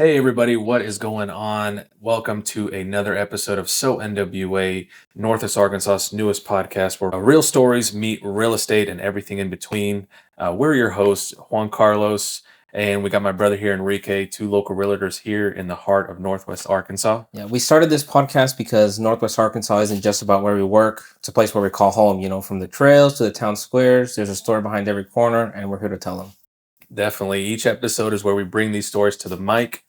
Hey everybody, what is going on? Welcome to another episode of SO NWA, Northwest Arkansas's newest podcast where real stories meet real estate and everything in between. We're your hosts, Juan Carlos, and we got my brother here, Enrique, two local realtors here in the heart of Northwest Arkansas. Yeah, we started this podcast because Northwest Arkansas isn't just about where we work. It's a place where we call home, from the trails to the town squares. There's a story behind every corner, and we're here to tell them. Definitely. Each episode is where we bring these stories to the mic.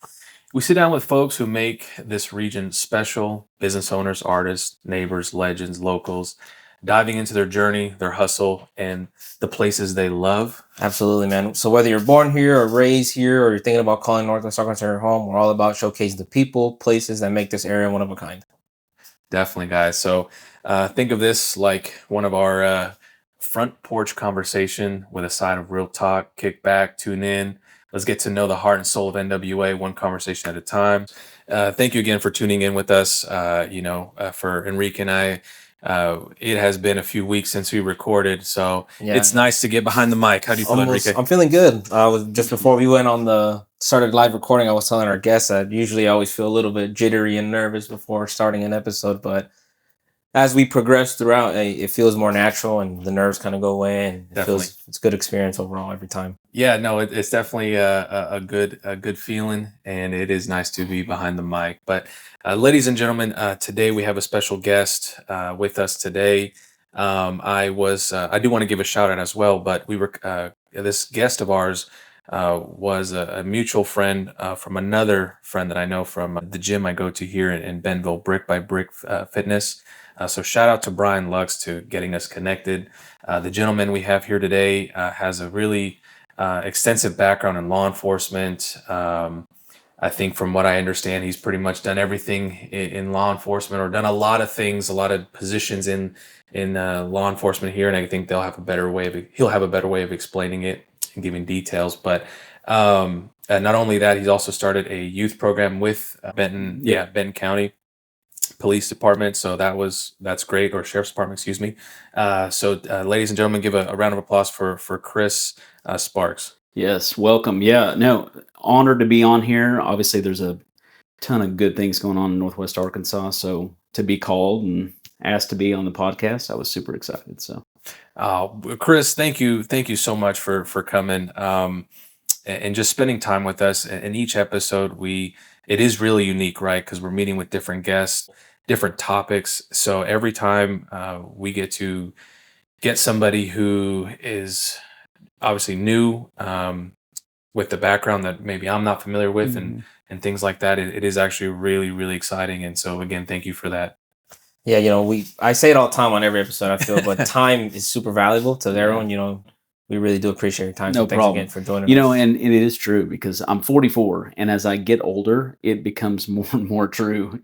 We sit down with folks who make this region special, business owners, artists, neighbors, legends, locals, diving into their journey, their hustle, and the places they love. Absolutely, man. So whether you're born here or raised here or you're thinking about calling Northwest Arkansas your home, we're all about showcasing the people, places that make this area one of a kind. Definitely, guys. So think of this like one of our front porch conversation with a side of real talk. Kick back, tune in. Let's get to know the heart and soul of NWA one conversation at a time. Thank you again for tuning in with us. For Enrique and I, it has been a few weeks since we recorded, so it's nice to get behind the mic. How do you feel, Enrique? I'm feeling good. Just before we went on started live recording, I was telling our guests that usually I always feel a little bit jittery and nervous before starting an episode, but as we progress throughout, it feels more natural and the nerves kind of go away, and it's a good experience overall every time. Yeah, no, it's definitely a good feeling, and it is nice to be behind the mic. But ladies and gentlemen, today we have a special guest with us today. I do want to give a shout out as well, but this guest of ours was a mutual friend from another friend that I know from the gym I go to here in Bentonville, Brick by Brick Fitness. So shout out to Brian Lux to getting us connected. The gentleman we have here today has a really extensive background in law enforcement. I think from what I understand, he's pretty much done everything in law enforcement, or done a lot of things, a lot of positions in law enforcement here. And I think he'll have a better way of explaining it and giving details. But not only that, he's also started a youth program with Benton County Police Department. So that's great, or Sheriff's Department, excuse me. Ladies and gentlemen, give a round of applause for Chris Sparks. Yes, welcome. Yeah, no, honored to be on here. Obviously, there's a ton of good things going on in Northwest Arkansas. So to be called and asked to be on the podcast, I was super excited. So, Chris, thank you so much for coming and just spending time with us. In each episode, it is really unique, right? Because we're meeting with different guests, different topics. So every time we get to get somebody who is obviously new with the background that maybe I'm not familiar with, and things like that, it is actually really, really exciting. And so again, thank you for that. Yeah, I say it all the time on every episode, I feel, but time is super valuable to everyone. We really do appreciate your time. No so problem. Thanks again for joining us. And it is true because I'm 44, and as I get older, it becomes more and more true.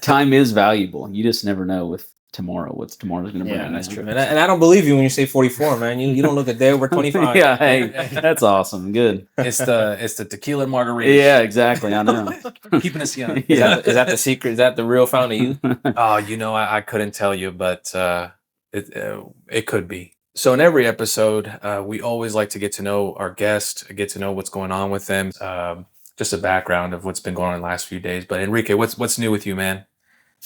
Time is valuable. You just never know with tomorrow, what's tomorrow's going to bring. Yeah, that's true. And I don't believe you when you say 44, man. You don't look a day over 25. Yeah, hey, that's awesome. Good. It's the tequila margarita. Yeah, exactly. I know. Keeping us young. Is that the secret? Is that the real fountain of youth? I couldn't tell you, but it could be. So in every episode, we always like to get to know our guest, get to know what's going on with them, just a background of what's been going on in the last few days. But Enrique, what's new with you, man?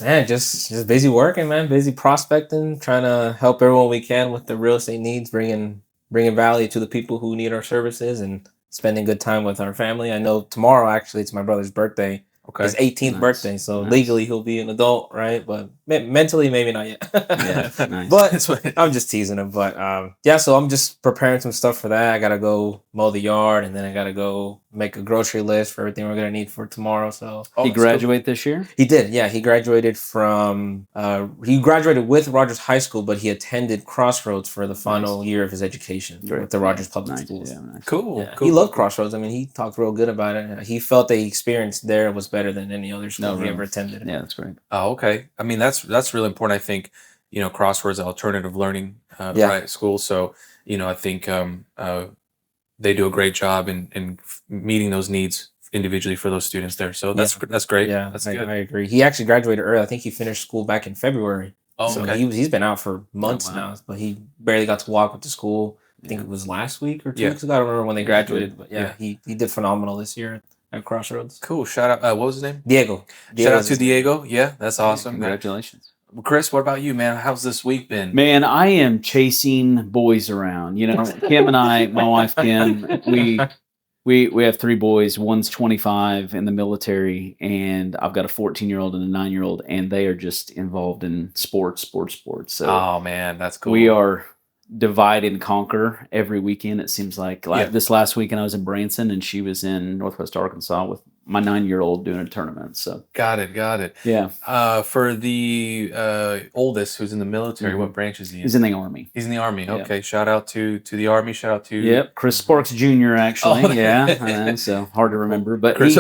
Man, just busy working, man. Busy prospecting, trying to help everyone we can with the real estate needs, bringing value to the people who need our services, and spending good time with our family. I know tomorrow, actually, it's my brother's birthday. Okay. His 18th birthday, so legally he'll be an adult, right? But mentally, maybe not yet. Yeah, nice. But I'm just teasing him. But so I'm just preparing some stuff for that. I gotta go mow the yard, and then I gotta go make a grocery list for everything we're gonna need for tomorrow. So he graduated this year? He did, yeah. He graduated with Rogers High School, but he attended Crossroads for the final year of his education with the Rogers Public Schools. Yeah, nice. Cool. Yeah. He loved Crossroads. I mean, he talked real good about it. He felt the experience there was better than any other school he ever attended. Yeah, that's great. Oh, okay. I mean, that's really important. I think, Crossroads alternative learning right school. So, I think they do a great job in meeting those needs individually for those students there. So that's great. Yeah, that's good. I agree. He actually graduated early. I think he finished school back in February. Oh, so okay. He's been out for months now, but he barely got to walk with the school. I think it was last week or 2 weeks ago. I don't remember when they graduated, but he did phenomenal this year at Crossroads. Cool. Shout out. What was his name? Diego. Shout out Diego's to his name. Diego. Yeah, that's awesome. Congratulations. Chris, what about you, man? How's this week been? Man, I am chasing boys around. You know, Kim and I, my wife Kim, we have 3 boys. One's 25 in the military, and I've got a 14-year-old and a 9-year-old, and they are just involved in sports. So Oh man, that's cool. we are divide and conquer every weekend. It seems like Yeah. this last weekend I was in Branson, and she was in Northwest Arkansas with my 9-year-old doing a tournament. So Got it. yeah, For the oldest who's in the military, what branch is he in? he's in the Army. He's in the Army. Yeah. Okay. Shout out to the Army. Shout out to Yep, Chris Sparks Jr. Actually, Oh. yeah, so hard to remember, but Chris.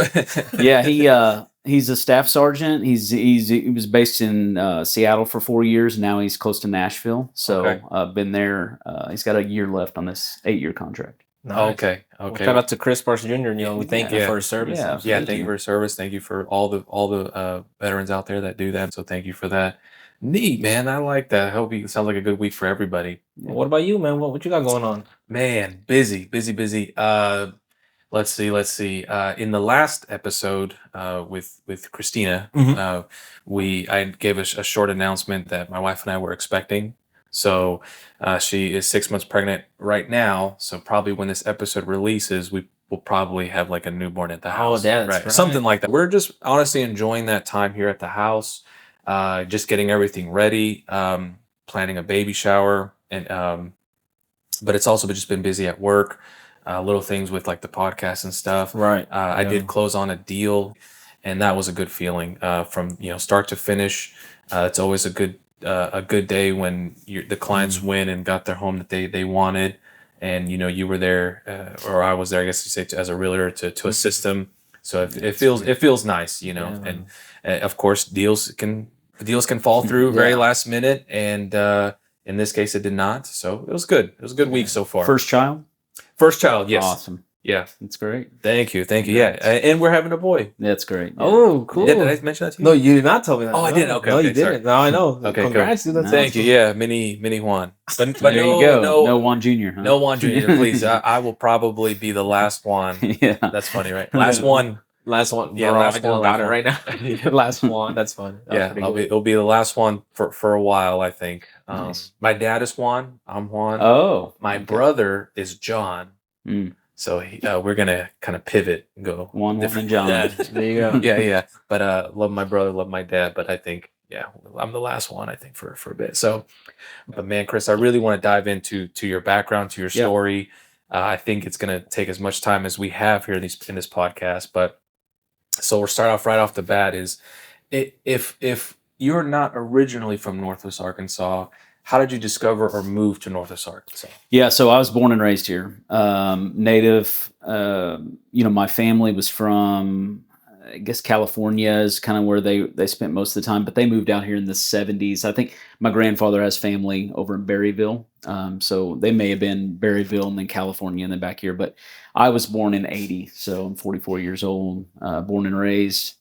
he's a staff sergeant. He was based in Seattle for 4 years. Now he's close to Nashville. So Okay. been there. He's got a year left on this 8-year contract. Nice. Okay. Well, shout out to Chris Sparks Jr. You know, we thank you Yeah. for his service. Yeah. Yeah, Thank thank you you. for your service. Thank you for all the veterans out there that do that. So thank you for that. Neat, man. I like that. I hope it sounds like a good week for everybody. Well, what about you, man? What you got going on? Man, busy. Let's see. In the last episode with Christina, I gave a short announcement that my wife and I were expecting. So she is 6 months pregnant right now. So probably when this episode releases, we will probably have like a newborn at the house. that's right. Something like that. We're just honestly enjoying that time here at the house, just getting everything ready, planning a baby shower, and but it's also just been busy at work. Little things with like the podcast and stuff. Right. I did close on a deal, and that was a good feeling from start to finish. It's always a good day when the clients win and got their home that they wanted, and you were there or I was there, I guess you say, as a realtor to assist them. So it feels nice, and of course deals can fall through very last minute, and in this case it did not. So it was good. It was a good week so far. First child? First child, yes. Awesome. Yeah. That's great. Thank you. Yeah. And we're having a boy. That's great. Yeah. Oh, cool. Did I mention that to you? No, you did not tell me that. Oh, I No. didn't? Okay, No, you okay, sorry. didn't. No, I know. Okay, Congrats, dude. That's Thank you. awesome. Yeah, mini Juan. But There you go. No No, Juan Jr. Huh? no Juan Jr. Please. I will probably be the last one. Yeah. That's funny, right? Last one. Last one. Yeah, Bro, last I know one, about last it right now. Last one. That's fun. Yeah, it'll be the last one for a while, I think. Nice. My dad is Juan. I'm Juan. Oh. My okay. brother is John. Mm. So we're gonna kind of pivot and go Juan different. and John. Yeah. There you go. Yeah. But love my brother, love my dad. But I think, I'm the last one, I think, for a bit. So, but man, Chris, I really want to dive into your background, to your story. I think it's going to take as much time as we have here in this podcast. But so we'll start off right off the bat is if you're not originally from Northwest Arkansas, how did you discover or move to Northwest Arkansas? Yeah, so I was born and raised here. Native, my family was from, I guess, California is kind of where they spent most of the time, but they moved out here in the 70s. I think my grandfather has family over in Berryville. So they may have been Berryville and then California and then back here, but I was born in 80. So I'm 44 years old, born and raised.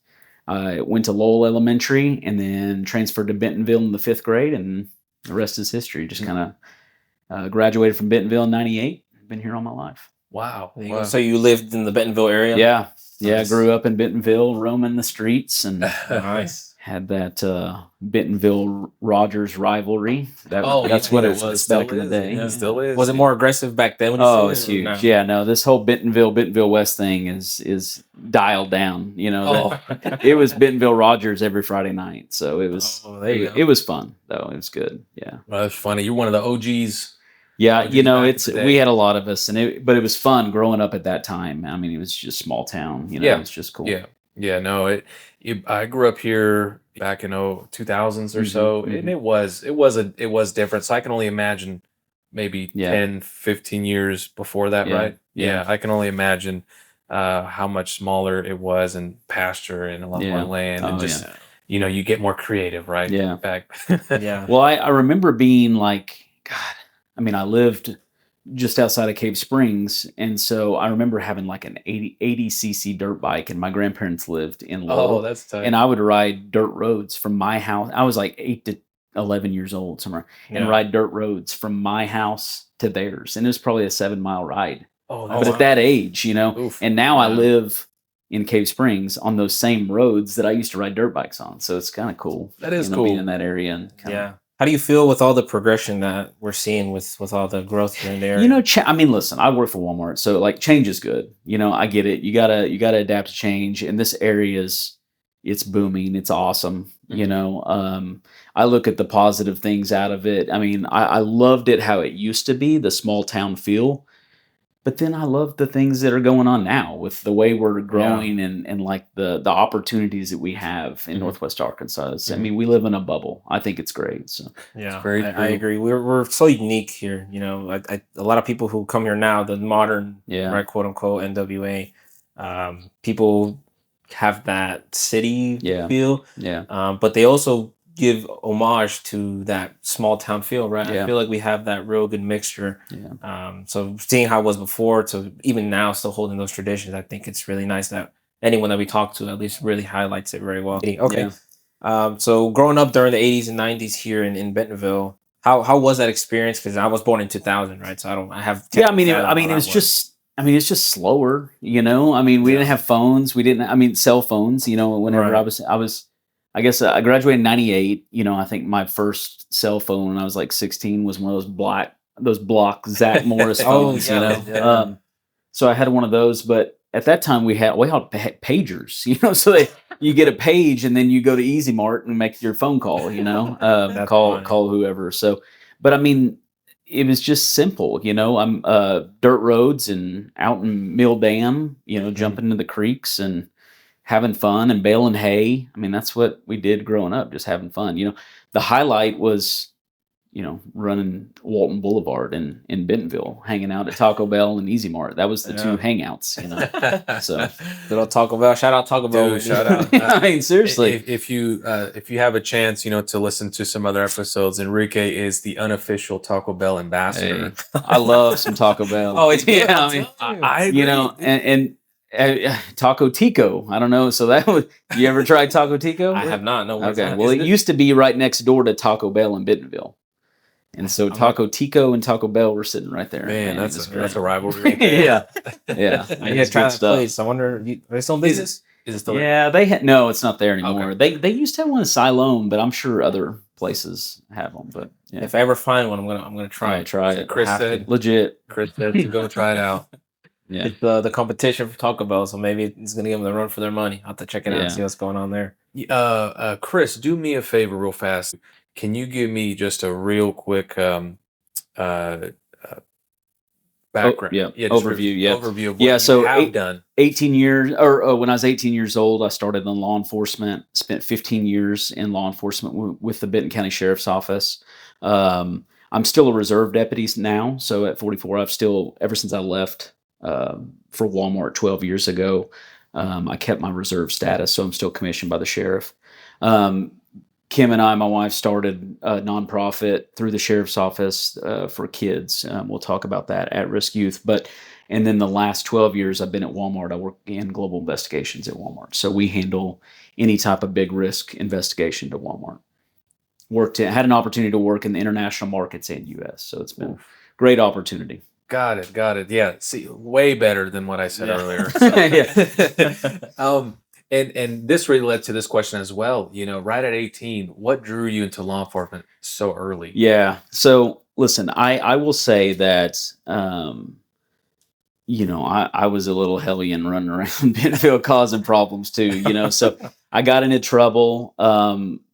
I went to Lowell Elementary and then transferred to Bentonville in the 5th grade, and the rest is history. Just kind of graduated from Bentonville in 98. Been here all my life. Wow. So you lived in the Bentonville area? Yeah. Yeah. Nice. Grew up in Bentonville, roaming the streets, and Nice. had that Bentonville Rogers rivalry. That's what it was back in the day. It still is. Was it more aggressive back then? When you Oh, seen it's it? huge. No. Yeah, no, this whole Bentonville West thing is dialed down. It was Bentonville Rogers every Friday night. So it was there you go. it was fun though. It was good. Yeah. Well, that's funny. You're one of the OGs. Yeah, back in the day. we had a lot of us, but it was fun growing up at that time. I mean, it was just small town. Yeah. It was just cool. Yeah. No, I grew up here back in 2000s or so, and it was different. So I can only imagine maybe 10, 15 years before that, right? Yeah, I can only imagine how much smaller it was, and pasture and a lot more land, and just you get more creative, right? Yeah. Back. Yeah. Well, I remember being like, God, I mean, I lived just outside of Cave Springs, and so I remember having like an 80cc dirt bike, and my grandparents lived in Lowell. Oh, that's tight. And I would ride dirt roads from my house. I was like 8 to 11 years old somewhere, and ride dirt roads from my house to theirs, and it was probably a 7-mile ride. Oh, But at that age, Oof. and now I live in Cave Springs on those same roads that I used to ride dirt bikes on. So it's kind of cool. That is being cool. in that area and kind Yeah. How do you feel with all the progression that we're seeing with all the growth here and there? I mean, listen, I work for Walmart, so like change is good. I get it. You gotta adapt to change. And this it's booming. It's awesome. I look at the positive things out of it. I mean, I loved it how it used to be, the small town feel. But then I love the things that are going on now with the way we're growing and like the opportunities that we have in Northwest Arkansas. I mean, we live in a bubble. I think it's great. So Yeah, very I true. agree. We're so unique here. A lot of people who come here now, the modern, Yeah. right, quote unquote NWA, people have that city Yeah. feel, yeah, but they also give homage to that small town feel, right? Yeah. I feel like we have that real good mixture. yeah, So seeing how it was before to even now still holding those traditions, I think it's really nice that anyone that we talk to at least really highlights it very well. Okay. Yeah. So growing up during the 80s and 90s here in Bentonville, how was that experience? Because I was born in 2000, right? So I have Yeah, I mean, how it that was just. I mean, it's just slower. I mean, we didn't have phones. We didn't. I mean, cell phones. Whenever Right. I was. I guess I graduated in '98. I think my first cell phone when I was like 16 was one of those block Zach Morris Oh, phones. yeah, yeah. So I had one of those, but at that time we had pagers. So you get a page and then you go to Easy Mart and make your phone call. That's Call funny. whoever. So, but I mean, it was just simple. I'm dirt roads and out in Mill Dam. Jumping into the creeks and having fun and baling hay. I mean, that's what we did growing up, just having fun. The highlight was running Walton Boulevard in Bentonville, hanging out at Taco Bell and Easy Mart. That was the two hangouts, So Good old Taco Bell. Shout out Taco Bell. Dude, shout out. I mean, seriously. If you have a chance, to listen to some other episodes, Enrique is the unofficial Taco Bell ambassador. Hey, I love some Taco Bell. Oh, it's good. yeah. I mean, I agree. and Taco Tico. I don't know. So that was. You ever tried Taco Tico? I have not. No. Okay. Well, it used to be right next door to Taco Bell in Bentonville. And so Taco Tico and Taco Bell were sitting right there. Man, it that's was that's a great. rivalry. Right there. yeah. I need to try that place. I wonder, are they still in business? Is it still there? Yeah, they had no. It's not there anymore. Okay. They used to have one in Siloam, but I'm sure other places have them. But yeah. If I ever find one, I'm gonna try it. Try it. Chris Have to. said Legit. to go try it out. Yeah. It's the competition for Taco Bell, so maybe it's gonna give them the run for their money. I'll have to check it out and see what's going on there. Chris, do me a favor real fast. Can you give me just a real quick background? Overview. Overview of what you so have done. 18 years, or when I was 18 years old, I started in law enforcement. Spent 15 years in law enforcement with the Benton County Sheriff's Office. I'm still a reserve deputy now. So at 44, I've still, ever since I left for Walmart 12 years ago, I kept my reserve status. So I'm still commissioned by the sheriff. Kim and I, my wife, started a nonprofit through the sheriff's office for kids. We'll talk about that, at-risk youth. And then the last 12 years, I've been at Walmart. I work in global investigations at Walmart. So we handle any type of big risk investigation to Walmart. Had an opportunity to work in the international markets and U.S. So it's been a great opportunity. Got it. Yeah, see, way better than what I said earlier. So. And this really led to this question as well. Right at 18, what drew you into law enforcement so early? Yeah. So listen, I will say that, I was a little hellion running around Bentonville causing problems too, so I got into trouble.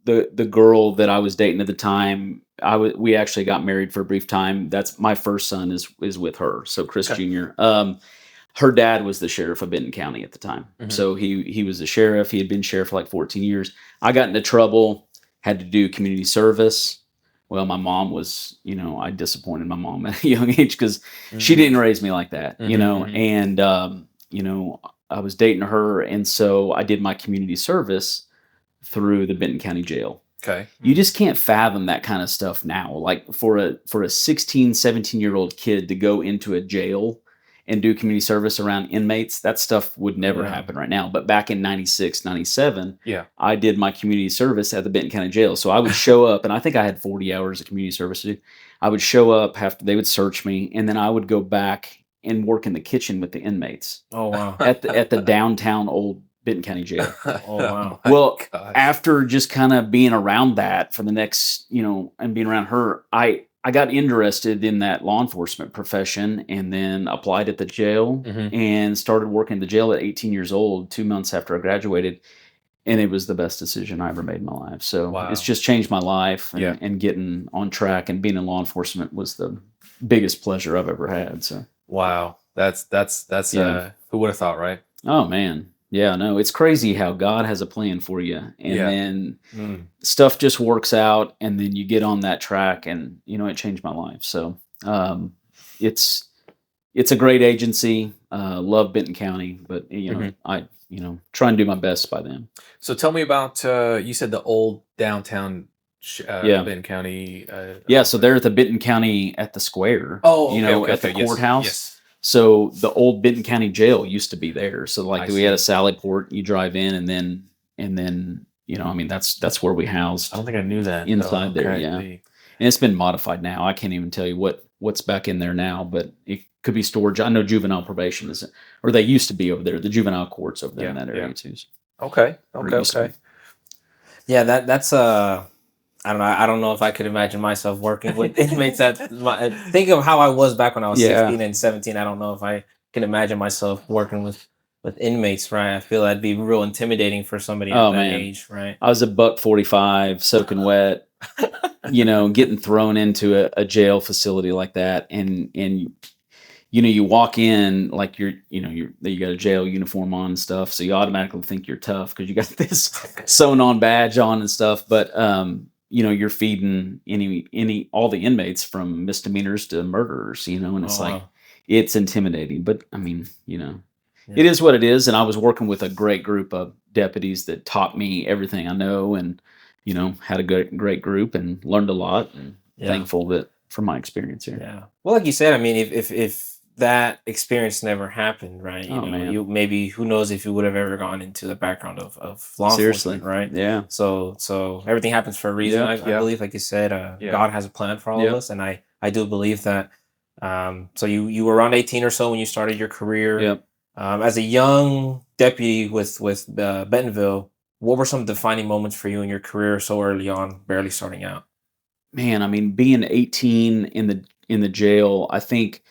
The girl that I was dating at the time, we actually got married for a brief time. That's my first son is with her. So Chris Jr. Her dad was the sheriff of Benton County at the time. Mm-hmm. So he was the sheriff. He had been sheriff for like 14 years. I got into trouble, had to do community service. Well, my mom was, I disappointed my mom at a young age because she didn't raise me like that, and, I was dating her. And so I did my community service through the Benton County Jail. Okay. You just can't fathom that kind of stuff now. Like for a 16, 17-year-old kid to go into a jail and do community service around inmates, that stuff would never happen right now. But back in 96, 97, I did my community service at the Benton County Jail. So I would show up, and I think I had 40 hours of community service to do. I would show up, they would search me, and then I would go back and work in the kitchen with the inmates Oh wow. at the downtown old Benton County Jail. Oh wow. My Well, gosh. after just kind of being around that for the next, and being around her, I got interested in that law enforcement profession and then applied at the jail Mhm. and started working at the jail at 18 years old, 2 months after I graduated. And it was the best decision I ever made in my life. So Wow. it's just changed my life, Yeah. and getting on track and being in law enforcement was the biggest pleasure I've ever had. So, Wow. That's Yeah. who would have thought, right? oh man. Yeah, no, it's crazy how God has a plan for you. And Yeah. then Mm. stuff just works out, and then you get on that track, and it changed my life. So, it's a great agency. Love Benton County, but Mhm. I try and do my best by them. So tell me about you said the old downtown Yeah. Benton County. Yeah, so they're at the Benton County at the square. Oh, okay, okay, at the okay. Yes, courthouse. yes. So the old Benton County Jail used to be there. So like I we had a see. Sally Port. You drive in, and then I mean that's where we housed I don't think I knew that. though. inside there. Okay. Yeah, and it's been modified now. I can't even tell you what's back in there now, but it could be storage. I know juvenile probation is, or they used to be over there. The juvenile courts over there in Yeah, that area yeah. too. So Okay. where Okay. it used to be. Okay. Yeah, that's I don't know. I don't know if I could imagine myself working with inmates think of how I was back when I was Yeah. 16 and 17. I don't know if I can imagine myself working with inmates, right? I feel that'd be real intimidating for somebody at Oh, that man. age, right? I was a $1.45, soaking wet, getting thrown into a jail facility like that, and you walk in like you got a jail uniform on and stuff, so you automatically think you're tough because you got this sewn on badge on and stuff. But you're feeding all the inmates from misdemeanors to murderers, and it's Oh, like wow. it's intimidating. But I mean, Yeah. it is what it is. And I was working with a great group of deputies that taught me everything I know, and had a great group and learned a lot. And Yeah. thankful that for my experience here. Yeah. Well, like you said, I mean, if that experience never happened, right? Oh, man. You maybe who knows if you would have ever gone into the background of law Seriously, enforcement, right? yeah. So everything happens for a reason. Yeah, I yeah. believe, like you said, Yeah. God has a plan for all of Yeah. us, and I do believe that. So you were around 18 or so when you started your career. Yep. As a young deputy with Bentonville, what were some defining moments for you in your career so early on, barely starting out? Man, I mean, being 18 in the jail, I think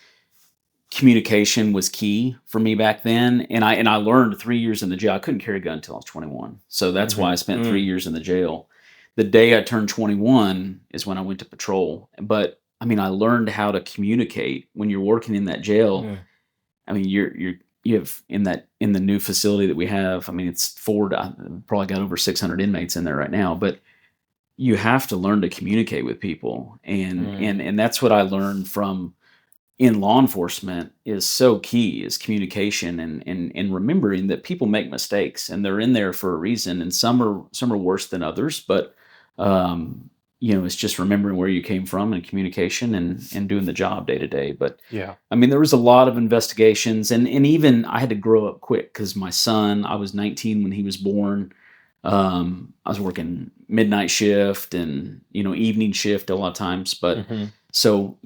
communication was key for me back then. And I learned 3 years in the jail. I couldn't carry a gun until I was 21. So that's why I spent 3 years in the jail. The day I turned 21 is when I went to patrol. But I mean, I learned how to communicate when you're working in that jail. Mm. I mean, you have in the new facility that we have. I mean, it's probably got over 600 inmates in there right now, but you have to learn to communicate with people, and that's what I learned from in law enforcement is so key is communication, and remembering that people make mistakes and they're in there for a reason, and some are worse than others, but it's just remembering where you came from and communication and doing the job day to day. But Yeah. I mean, there was a lot of investigations, and even I had to grow up quick because my son, I was 19 when he was born. I was working midnight shift and evening shift a lot of times, but so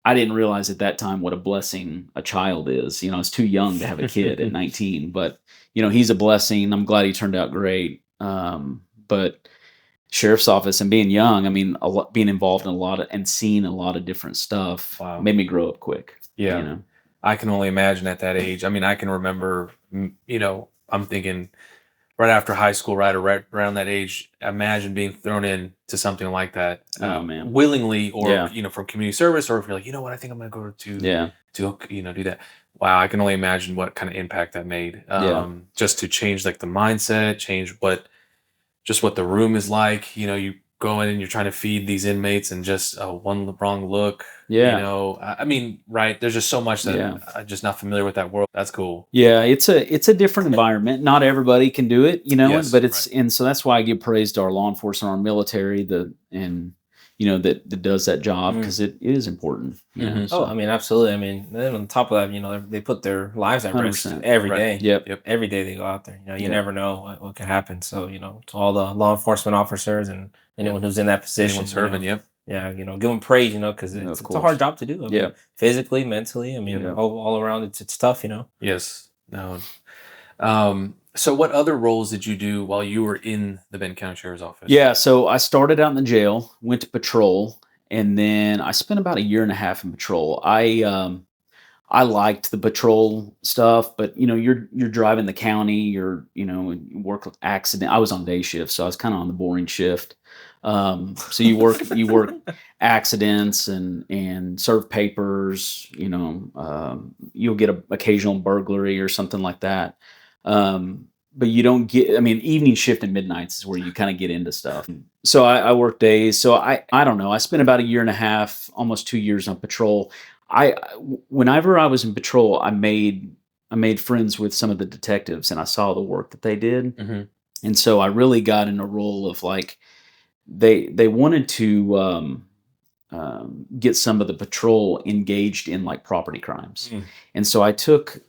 I didn't realize at that time what a blessing a child is. I was too young to have a kid at 19, but he's a blessing. I'm glad he turned out great. But sheriff's office and being young, I mean, being involved in a lot of and seeing a lot of different stuff Wow. made me grow up quick. Yeah. I can only imagine at that age. I mean, I can remember, I'm thinking right after high school, right around that age, imagine being thrown into something like that, Oh, man. willingly, or Yeah. from community service, or if you're like, you know what, I think I'm gonna go to Yeah. do that. Wow, I can only imagine what kind of impact that made. Just to change like the mindset, change what the room is like. You go in and you're trying to feed these inmates, and just one wrong look. Yeah. I mean, right? There's just so much that Yeah. I'm just not familiar with that world. That's cool. Yeah, it's a different environment. Not everybody can do it, Yes, but and so that's why I give praise to our law enforcement, our military, that does that job, because it is important. Oh, I mean, absolutely. I mean, then on top of that, they put their lives at risk 100%. every Right. day. Yep. Every day they go out there. You Yep. never know what could happen. So, to all the law enforcement officers and anyone who's in that position, Anyone serving, yep. Yeah, give them praise, because Yeah, it's of it's a hard course. job to do. I Yeah. mean, physically, mentally, I mean, Yeah. all around, it's tough. Yes. No. So what other roles did you do while you were in the Benton County Sheriff's Office? Yeah, so I started out in the jail, went to patrol, and then I spent about a year and a half in patrol. I liked the patrol stuff, but you're driving the county, you work with accident. I was on day shift, so I was kind of on the boring shift. So you work accidents and serve papers. You'll get a occasional burglary or something like that. But you don't get. I mean, evening shift and midnights is where you kind of get into stuff. So I work days. So I don't know. I spent about a year and a half, almost 2 years on patrol. Whenever I was in patrol, I made friends with some of the detectives, and I saw the work that they did, Hmm. and so I really got in a role of like they wanted to get some of the patrol engaged in like property crimes, and so I took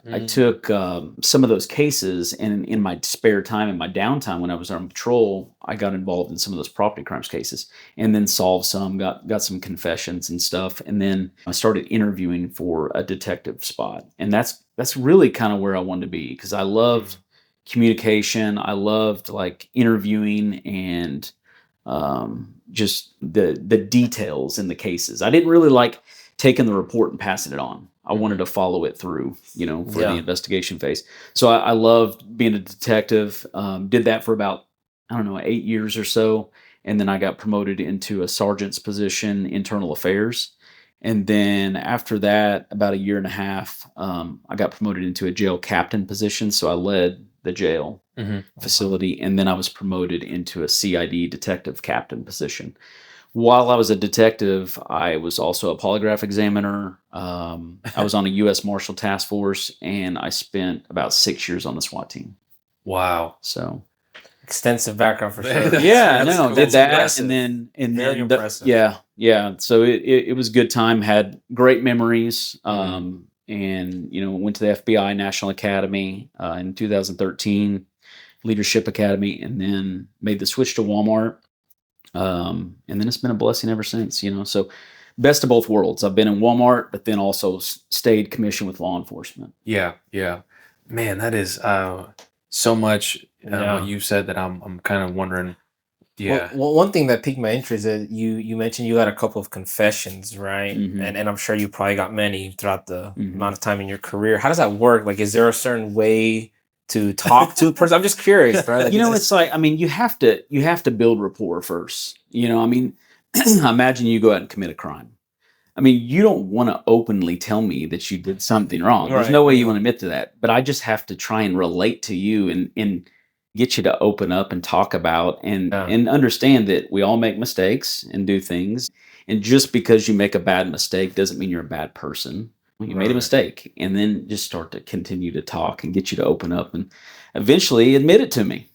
some of those cases, and in my spare time, in my downtime when I was on patrol, I got involved in some of those property crimes cases, and then solved some, got some confessions and stuff, and then I started interviewing for a detective spot, and that's really kind of where I wanted to be because I loved communication, I loved like interviewing and just the details in the cases. I didn't really like taking the report and passing it on. I wanted to follow it through, for the Yeah. investigation phase. So I loved being a detective. Did that for about, I don't know, 8 years or so. And then I got promoted into a sergeant's position, internal affairs. And then after that, about a year and a half, I got promoted into a jail captain position. So I led the jail Hmm. facility, and then I was promoted into a CID detective captain position. While I was a detective, I was also a polygraph examiner. I was on a U.S. Marshal Task Force, and I spent about 6 years on the SWAT team. Wow. So Extensive background for That's- sure. yeah, that's no, cool. did That's that, impressive. and Very then impressive. yeah. So it was a good time. Had great memories. And went to the FBI National Academy in 2013. Leadership Academy, and then made the switch to Walmart. And then it's been a blessing ever since, So best of both worlds. I've been in Walmart, but then also stayed commissioned with law enforcement. Yeah. Yeah. Man, that is so much Yeah. what you said that I'm kind of wondering. Yeah. Well, one thing that piqued my interest is you mentioned you got a couple of confessions, right? Mhm. And I'm sure you probably got many throughout the Mhm. amount of time in your career. How does that work? Like, is there a certain way to talk to a person? I'm just curious, right? Like, It's like, I mean, you have to build rapport first. I mean, imagine you go out and commit a crime. I mean, you don't want to openly tell me that you did something wrong. There's Right. no way you want to admit to that. But I just have to try and relate to you and get you to open up and talk about and understand that we all make mistakes and do things. And just because you make a bad mistake doesn't mean you're a bad person. You made a Right. mistake, and then just start to continue to talk and get you to open up and eventually admit it to me.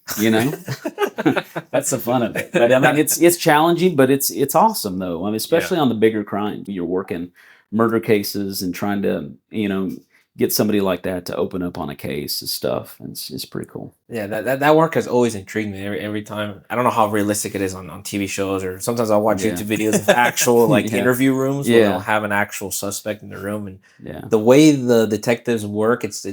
That's the fun of it. But I mean, it's challenging, but it's awesome though. I mean, especially on the bigger crime, you're working murder cases and trying to get somebody like that to open up on a case and stuff. It's pretty cool. Yeah, that work has always intrigued me every time. I don't know how realistic it is on TV shows, or sometimes I'll watch Yeah. YouTube videos of actual like Yeah. interview rooms where Yeah. they'll have an actual suspect in the room, and Yeah. the way the detectives work, it's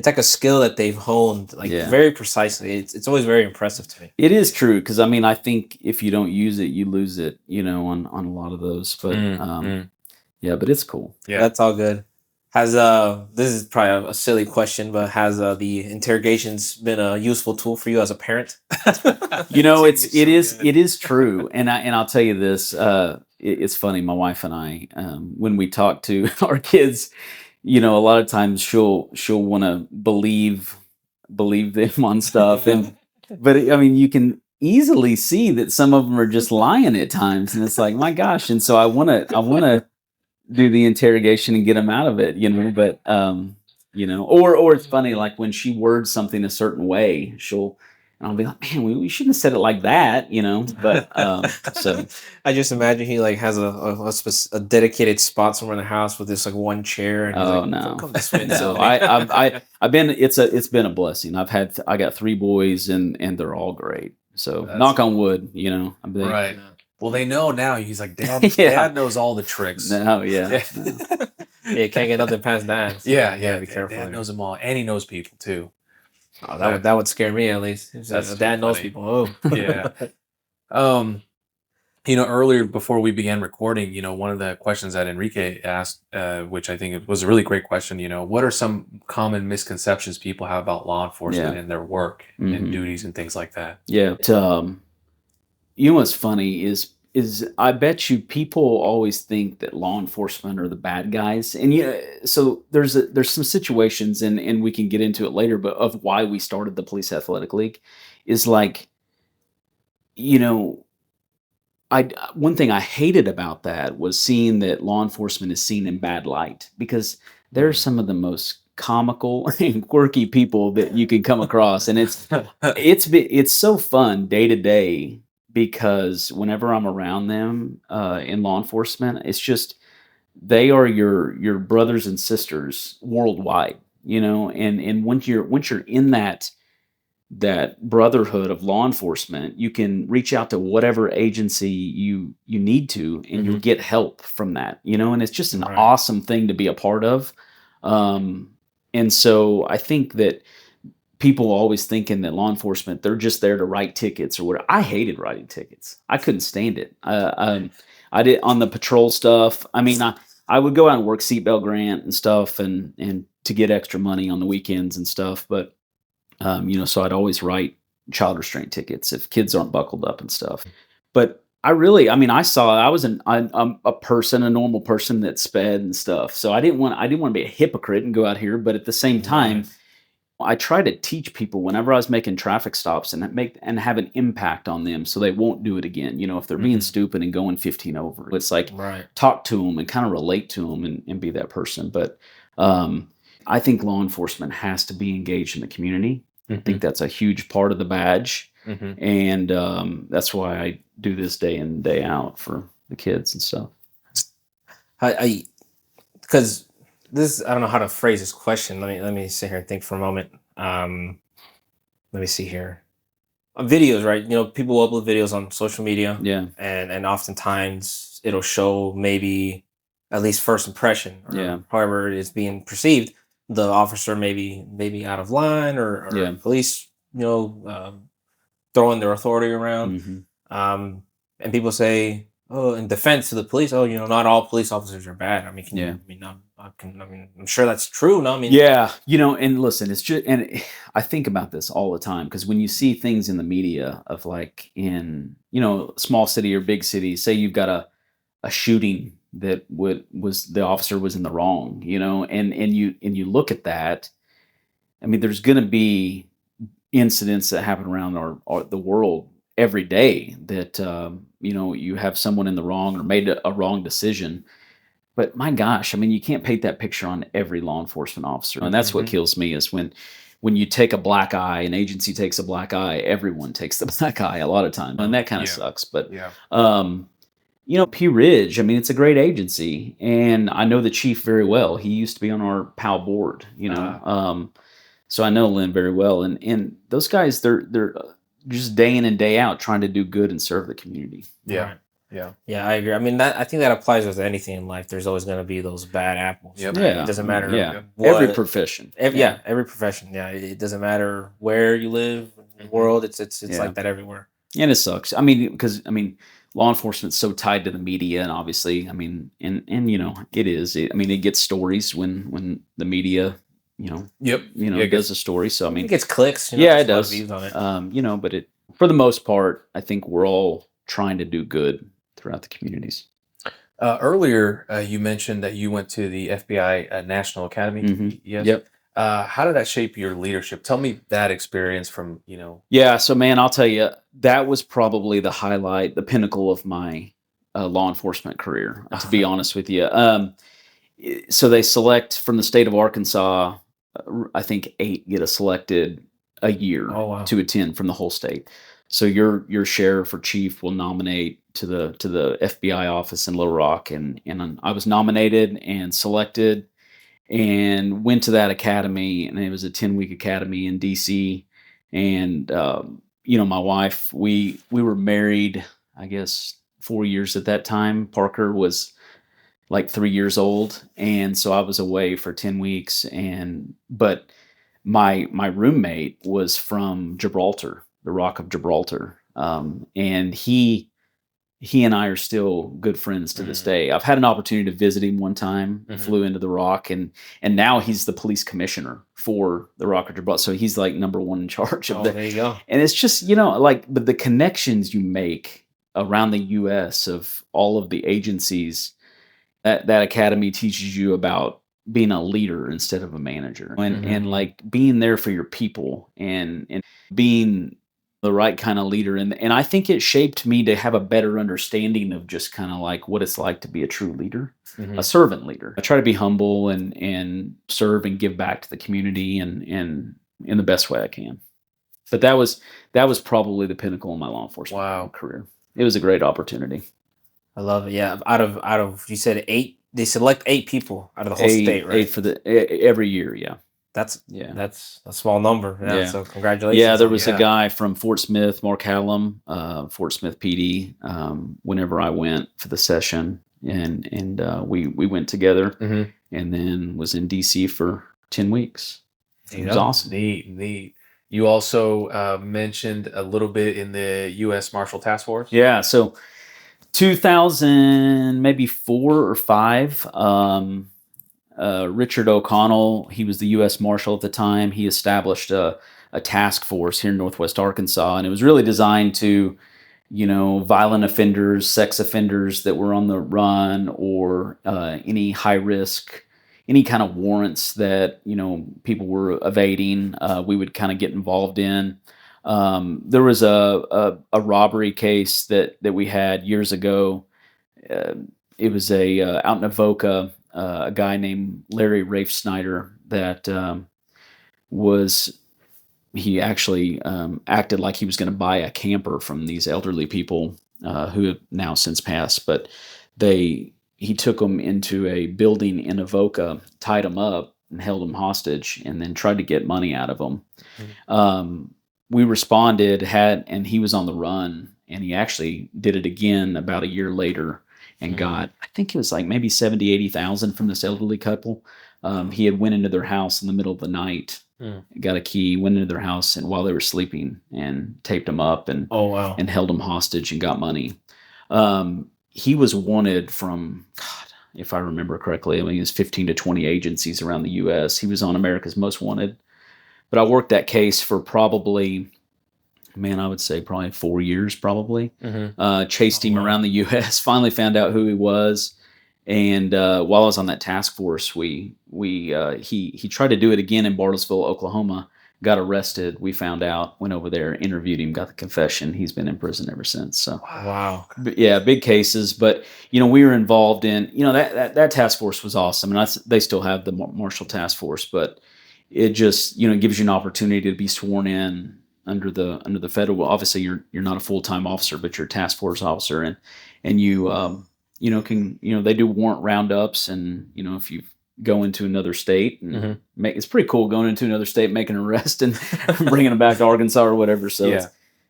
like a skill that they've honed like Yeah. very precisely. It's always very impressive to me. It is true because I mean I think if you don't use it, you lose it. On a lot of those, but yeah, but it's cool. Yeah. That's all good. Has this is probably a silly question, but has the interrogations been a useful tool for you as a parent? It is true, and I'll tell you this. It's funny. My wife and I, when we talk to our kids, a lot of times she'll want to believe them on stuff, but I mean you can easily see that some of them are just lying at times, and it's like my gosh. And so I want to do the interrogation and get them out of it, but or it's funny, like when she words something a certain way, and I'll be like, man, we shouldn't have said it like that, but so I just imagine he like has a dedicated spot somewhere in the house with this like one chair, and he's like, no, come this way. no, I've been, it's been a blessing. I got 3 boys and they're all great. So knock on wood, I'm like, Right. Well, they know now. He's like, Dad. Yeah. Dad knows all the tricks. No, yeah. Yeah. No. Yeah, can't get nothing past that. So Yeah, you yeah. gotta be careful. Dad there. knows them all, and he knows people too. Oh, that would scare me at least. If That's too dad knows funny. people. Oh, Yeah. Earlier before we began recording, one of the questions that Enrique asked, which I think it was a really great question, what are some common misconceptions people have about law enforcement Yeah. and their work and Mhm. duties and things like that? Yeah. What's funny is I bet you people always think that law enforcement are the bad guys, and so there's some situations, and we can get into it later, but of why we started the Police Athletic League is like, you know, one thing I hated about that was seeing that law enforcement is seen in bad light, because they're some of the most comical and quirky people that you can come across, and it's so fun day to day, because whenever I'm around them in law enforcement, it's just they are your brothers and sisters worldwide, and once you're in that brotherhood of law enforcement, you can reach out to whatever agency you need to, and you'll get help from that, and it's just an Right. awesome thing to be a part of. And so I think that people always thinking that law enforcement, they're just there to write tickets or whatever. I hated writing tickets. I couldn't stand it. I did on the patrol stuff. I mean, I would go out and work seatbelt grant and stuff, and to get extra money on the weekends and stuff, but so I'd always write child restraint tickets if kids aren't buckled up and stuff. But I was I'm a person, a normal person that sped and stuff. So I didn't want to be a hypocrite and go out here. But at the same time, I try to teach people whenever I was making traffic stops and have an impact on them, so they won't do it again. If they're being stupid and going 15 over, it's like talk to them and kind of relate to them and be that person. But I think law enforcement has to be engaged in the community. I think that's a huge part of the badge. And that's why I do this day in, day out for the kids and stuff. Because this, I don't know how to phrase this question. Let me sit here and think for a moment. Let me see here. Videos, right? People will upload videos on social media. Yeah. And oftentimes it'll show maybe at least first impression, or however it is being perceived. The officer maybe out of line, or police, throwing their authority around. And people say, oh, in defense to the police, oh, not all police officers are bad. I mean, I'm sure that's true. No, I mean, and listen, it's just, and I think about this all the time, because when you see things in the media of like in, small city or big city, say you've got a shooting that was the officer was in the wrong, and you look at that. I mean, there's going to be incidents that happen around the world every day that you have someone in the wrong or made a wrong decision. But my gosh, I mean, you can't paint that picture on every law enforcement officer, and that's what kills me is when you take a black eye, an agency takes a black eye, everyone takes the black eye a lot of times, and that kind of sucks. But P Ridge, I mean, it's a great agency, and I know the chief very well. He used to be on our PAL board, so I know Lynn very well, and those guys, they're just day in and day out trying to do good and serve the community. Yeah. Yeah, I agree. I mean, I think that applies with anything in life. There's always going to be those bad apples. Yep. It doesn't matter. Every profession. Every profession. Yeah, it doesn't matter where you live in the world. It's like that everywhere. And it sucks. I mean, because law enforcement's so tied to the media, and obviously, I mean, and it is. I mean, it gets stories when the media, does a story. So I mean, it gets clicks. It does. Views on it. But for the most part, I think we're all trying to do good throughout the communities. Earlier, you mentioned that you went to the FBI National Academy. Yes. Yep. How did that shape your leadership? Tell me that experience from, Yeah. So, man, I'll tell you, that was probably the highlight, the pinnacle of my law enforcement career, to be honest with you. So they select from the state of Arkansas, I think 8 get selected a year to attend from the whole state. So your sheriff or chief will nominate to the FBI office in Little Rock, and I was nominated and selected, and went to that academy, and it was a 10-week academy in DC. And my wife, we were married, I guess 4 years at that time. Parker was like 3 years old, and so I was away for 10 weeks. But my roommate was from Gibraltar, the Rock of Gibraltar, and he and I are still good friends to this day. I've had an opportunity to visit him one time, flew into the Rock, and now he's the police commissioner for the Rock of Gibraltar. So he's like number one in charge of there you go. and it's just, like, but the connections you make around the US of all of the agencies, that academy teaches you about being a leader instead of a manager, and like being there for your people, and being the right kind of leader. And I think it shaped me to have a better understanding of just kind of like what it's like to be a true leader, a servant leader. I try to be humble and serve and give back to the community and in the best way I can. But that was probably the pinnacle of my law enforcement career. It was a great opportunity. I love it. Yeah, out of you said 8, they select 8 people out of the whole state, right? 8 for every year. Yeah. That's a small number. Yeah. So congratulations. Yeah, there was a guy from Fort Smith, Mark Hallam, Fort Smith PD. Whenever I went for the session, and we went together, and then was in DC for 10 weeks. It was awesome. Neat. You also mentioned a little bit in the U.S. Marshal Task Force. Yeah. So 2000, maybe 4 or 5. Richard O'Connell, he was the U.S. Marshal at the time. He established a task force here in Northwest Arkansas, and it was really designed to, violent offenders, sex offenders that were on the run, or any high risk, any kind of warrants that people were evading. We would kind of get involved in. There was a robbery case that we had years ago. It was out in Avoca. A guy named Larry Rafe Snyder that he actually acted like he was going to buy a camper from these elderly people who have now since passed, but he took them into a building in Avoca, tied them up and held them hostage, and then tried to get money out of them. We responded, and he was on the run, and he actually did it again about a year later. And got, I think it was like maybe 70, 80,000 from this elderly couple. He had went into their house in the middle of the night, got a key, went into their house, and while they were sleeping, and taped them up and and held them hostage and got money. He was wanted from, God, if I remember correctly, I mean, it was 15 to 20 agencies around the U.S. He was on America's Most Wanted. But I worked that case for probably, I would say probably 4 years, probably. Chased him around the U.S., finally found out who he was. And while I was on that task force, he tried to do it again in Bartlesville, Oklahoma, got arrested. We found out, went over there, interviewed him, got the confession. He's been in prison ever since. So but yeah, big cases. But, we were involved in, that task force was awesome. And they still have the Marshal Task Force, but it just, gives you an opportunity to be sworn in under the federal. Obviously you're not a full-time officer, but you're a task force officer, and you can, they do warrant roundups, and if you go into another state and it's pretty cool going into another state, making an arrest and bringing them back to Arkansas or whatever. So it's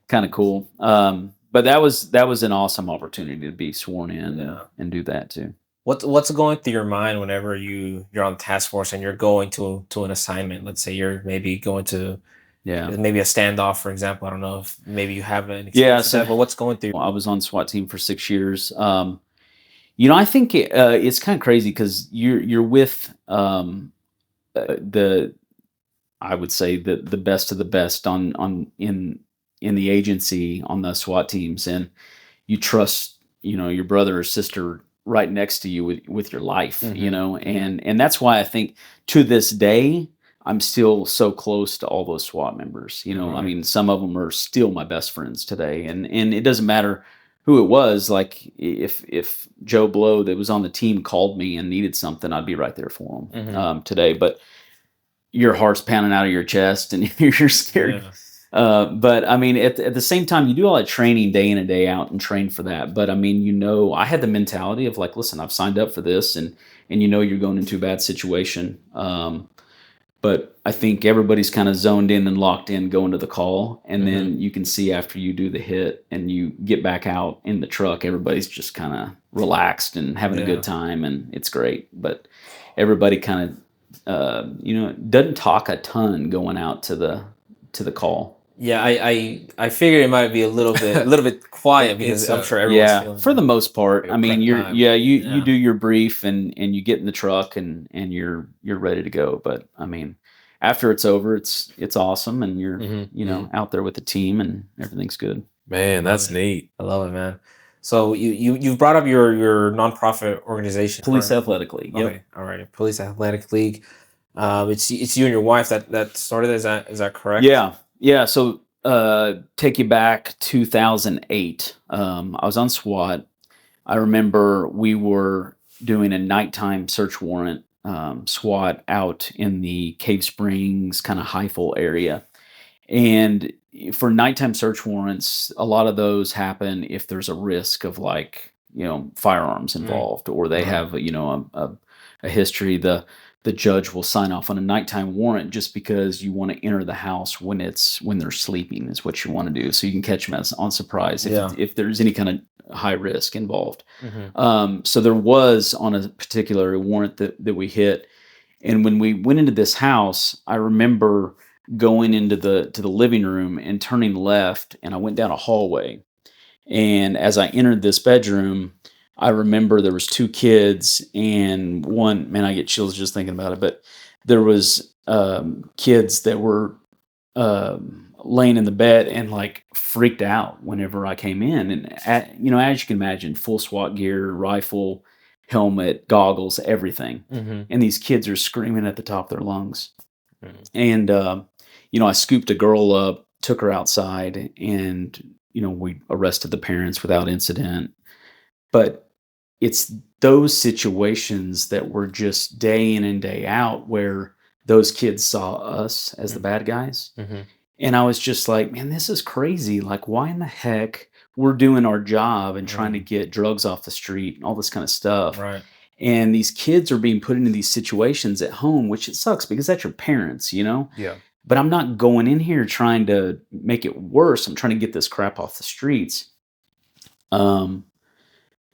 kind of cool. But that was an awesome opportunity to be sworn in and do that too. What's going through your mind whenever you're on task force and you're going to an assignment? Let's say you're maybe going to maybe a standoff, for example. I don't know if maybe you have an experience with that, but what's going through? I was on SWAT team for 6 years. I think it's kind of crazy because you're with I would say the best of the best in the agency on the SWAT teams, and you trust your brother or sister right next to you with your life, and that's why I think to this day I'm still so close to all those SWAT members. I mean, some of them are still my best friends today, and it doesn't matter who it was. Like if Joe Blow that was on the team called me and needed something, I'd be right there for him today. But your heart's pounding out of your chest and you're scared. But I mean, at the same time, you do all that training day in and day out and train for that. But I mean, I had the mentality of like, listen, I've signed up for this, and you're going into a bad situation. But I think everybody's kind of zoned in and locked in going to the call. And then you can see after you do the hit and you get back out in the truck, everybody's just kind of relaxed and having a good time, and it's great. But everybody kind of, doesn't talk a ton going out to the call. Yeah, I figured it might be a little bit quiet because I'm sure everyone's feeling for the most part. like I mean, prep time. you do your brief and you get in the truck and you're ready to go. But I mean, after it's over, it's awesome, and you're out there with the team and everything's good. Man, that's neat. I love it, man. So you've brought up your nonprofit organization, Police Athletic League. Yep. Okay, all right, Police Athletic League. It's you and your wife that started. Is that correct? Yeah. So take you back 2008. I was on SWAT. I remember we were doing a nighttime search warrant SWAT out in the Cave Springs kind of Highfill area. And for nighttime search warrants, a lot of those happen if there's a risk of firearms involved, or they have a history. The judge will sign off on a nighttime warrant just because you want to enter the house when they're sleeping is what you want to do, so you can catch them on surprise if there's any kind of high risk involved. So there was on a particular warrant that we hit, and when we went into this house, I remember going into the living room and turning left, and I went down a hallway, and as I entered this bedroom, I remember there was two kids, and one, man, I get chills just thinking about it, but there was kids that were laying in the bed and like freaked out whenever I came in. And as you can imagine, full SWAT gear, rifle, helmet, goggles, everything. And these kids are screaming at the top of their lungs. And, I scooped a girl up, took her outside, and, we arrested the parents without incident. But it's those situations that were just day in and day out where those kids saw us as the bad guys. And I was just like, man, this is crazy. Like, why in the heck we're doing our job and trying to get drugs off the street and all this kind of stuff. Right. And these kids are being put into these situations at home, which it sucks because that's your parents, Yeah. But I'm not going in here trying to make it worse. I'm trying to get this crap off the streets.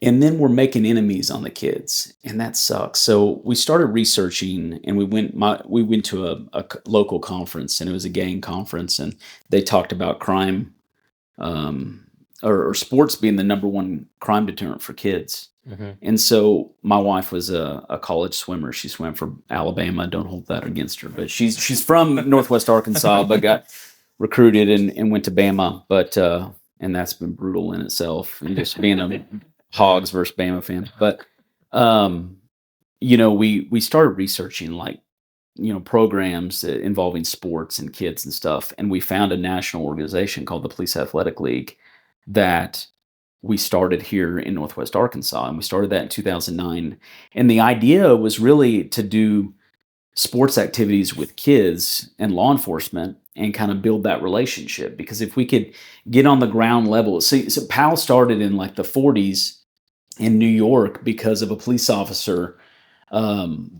And then we're making enemies on the kids, and that sucks. So we started researching, and we went to a local conference, and it was a gang conference, and they talked about crime, or sports being the number one crime deterrent for kids. And so my wife was a college swimmer. She swam for Alabama. Don't hold that against her, but she's from Northwest Arkansas, but got recruited and went to Bama. But and that's been brutal in itself, and just being a Hogs versus Bama fan. But we started researching programs involving sports and kids and stuff, and we found a national organization called the Police Athletic League that we started here in Northwest Arkansas, and we started that in 2009. And the idea was really to do sports activities with kids and law enforcement and kind of build that relationship, because if we could get on the ground level, so PAL started in like the 40s in New York because of a police officer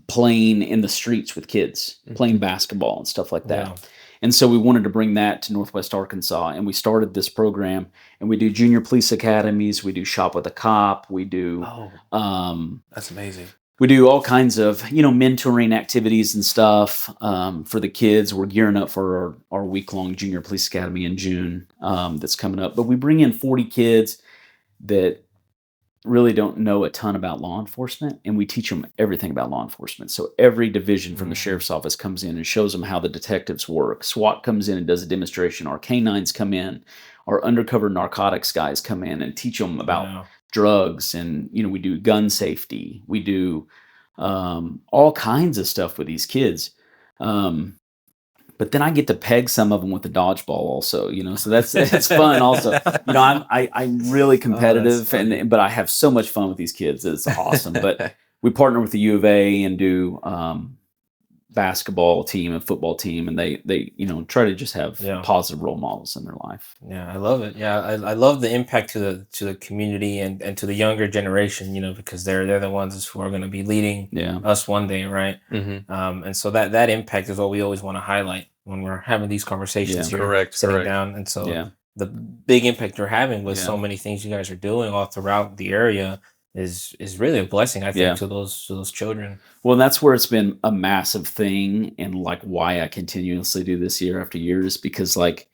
playing in the streets with kids, playing basketball and stuff like that. Wow. And so we wanted to bring that to Northwest Arkansas, and we started this program, and we do junior police academies, we do Shop with a Cop, we do that's amazing. We do all kinds of, mentoring activities and stuff for the kids. We're gearing up for our week-long Junior Police Academy in June that's coming up. But we bring in 40 kids that really don't know a ton about law enforcement, and we teach them everything about law enforcement. So every division from the sheriff's office comes in and shows them how the detectives work. SWAT comes in and does a demonstration. Our canines come in. Our undercover narcotics guys come in and teach them about drugs, and we do gun safety. We do all kinds of stuff with these kids. But then I get to peg some of them with the dodgeball also, so that's fun also. I'm really competitive, but I have so much fun with these kids. It's awesome. But we partner with the U of A and do basketball team and football team, and they try to just have Yeah. positive role models in their life. Yeah, I love it. Yeah, I love the impact to the community and to the younger generation, because they're the ones who are going to be leading Yeah. us one day, right? Mm-hmm. And so that impact is what we always want to highlight when we're having these conversations Yeah. here, Correct. sitting Correct. down. And so Yeah. the big impact you're having with Yeah. so many things you guys are doing all throughout the area is really a blessing, I think, Yeah. to those children. Well, that's where it's been a massive thing, and like why I continuously do this year after year is because like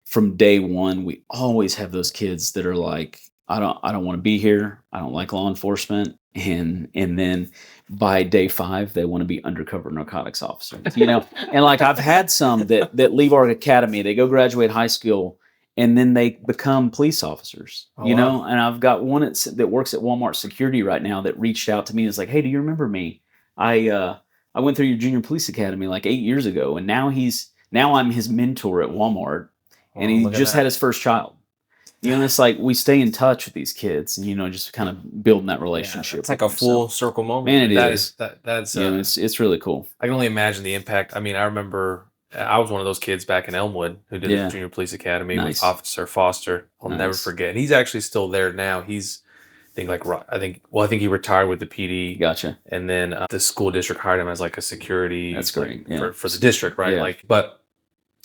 from day one, we always have those kids that are like, I don't want to be here. I don't like law enforcement. And then by day 5, they want to be undercover narcotics officers, and like I've had some that leave our academy, they go graduate high school, and then they become police officers, Oh, wow. and I've got one that works at Walmart security right now that reached out to me and is like, hey, do you remember me? I went through your junior police academy like 8 years ago, and now I'm his mentor at Walmart, and he Look at just that. had his first child. It's like we stay in touch with these kids, and just kind of building that Yeah, relationship. it's like with a them. full circle moment. Man, it That is. is that's It's really cool. I can only imagine the impact. I mean, I remember I was one of those kids back in Elmwood who did Yeah. the junior police academy Nice. with Officer Foster. I'll never Nice. forget. And he's actually still there now. He's I think he retired with the PD. Gotcha. And then the school district hired him as like a security. That's great. Yeah. for the district, right? Yeah. But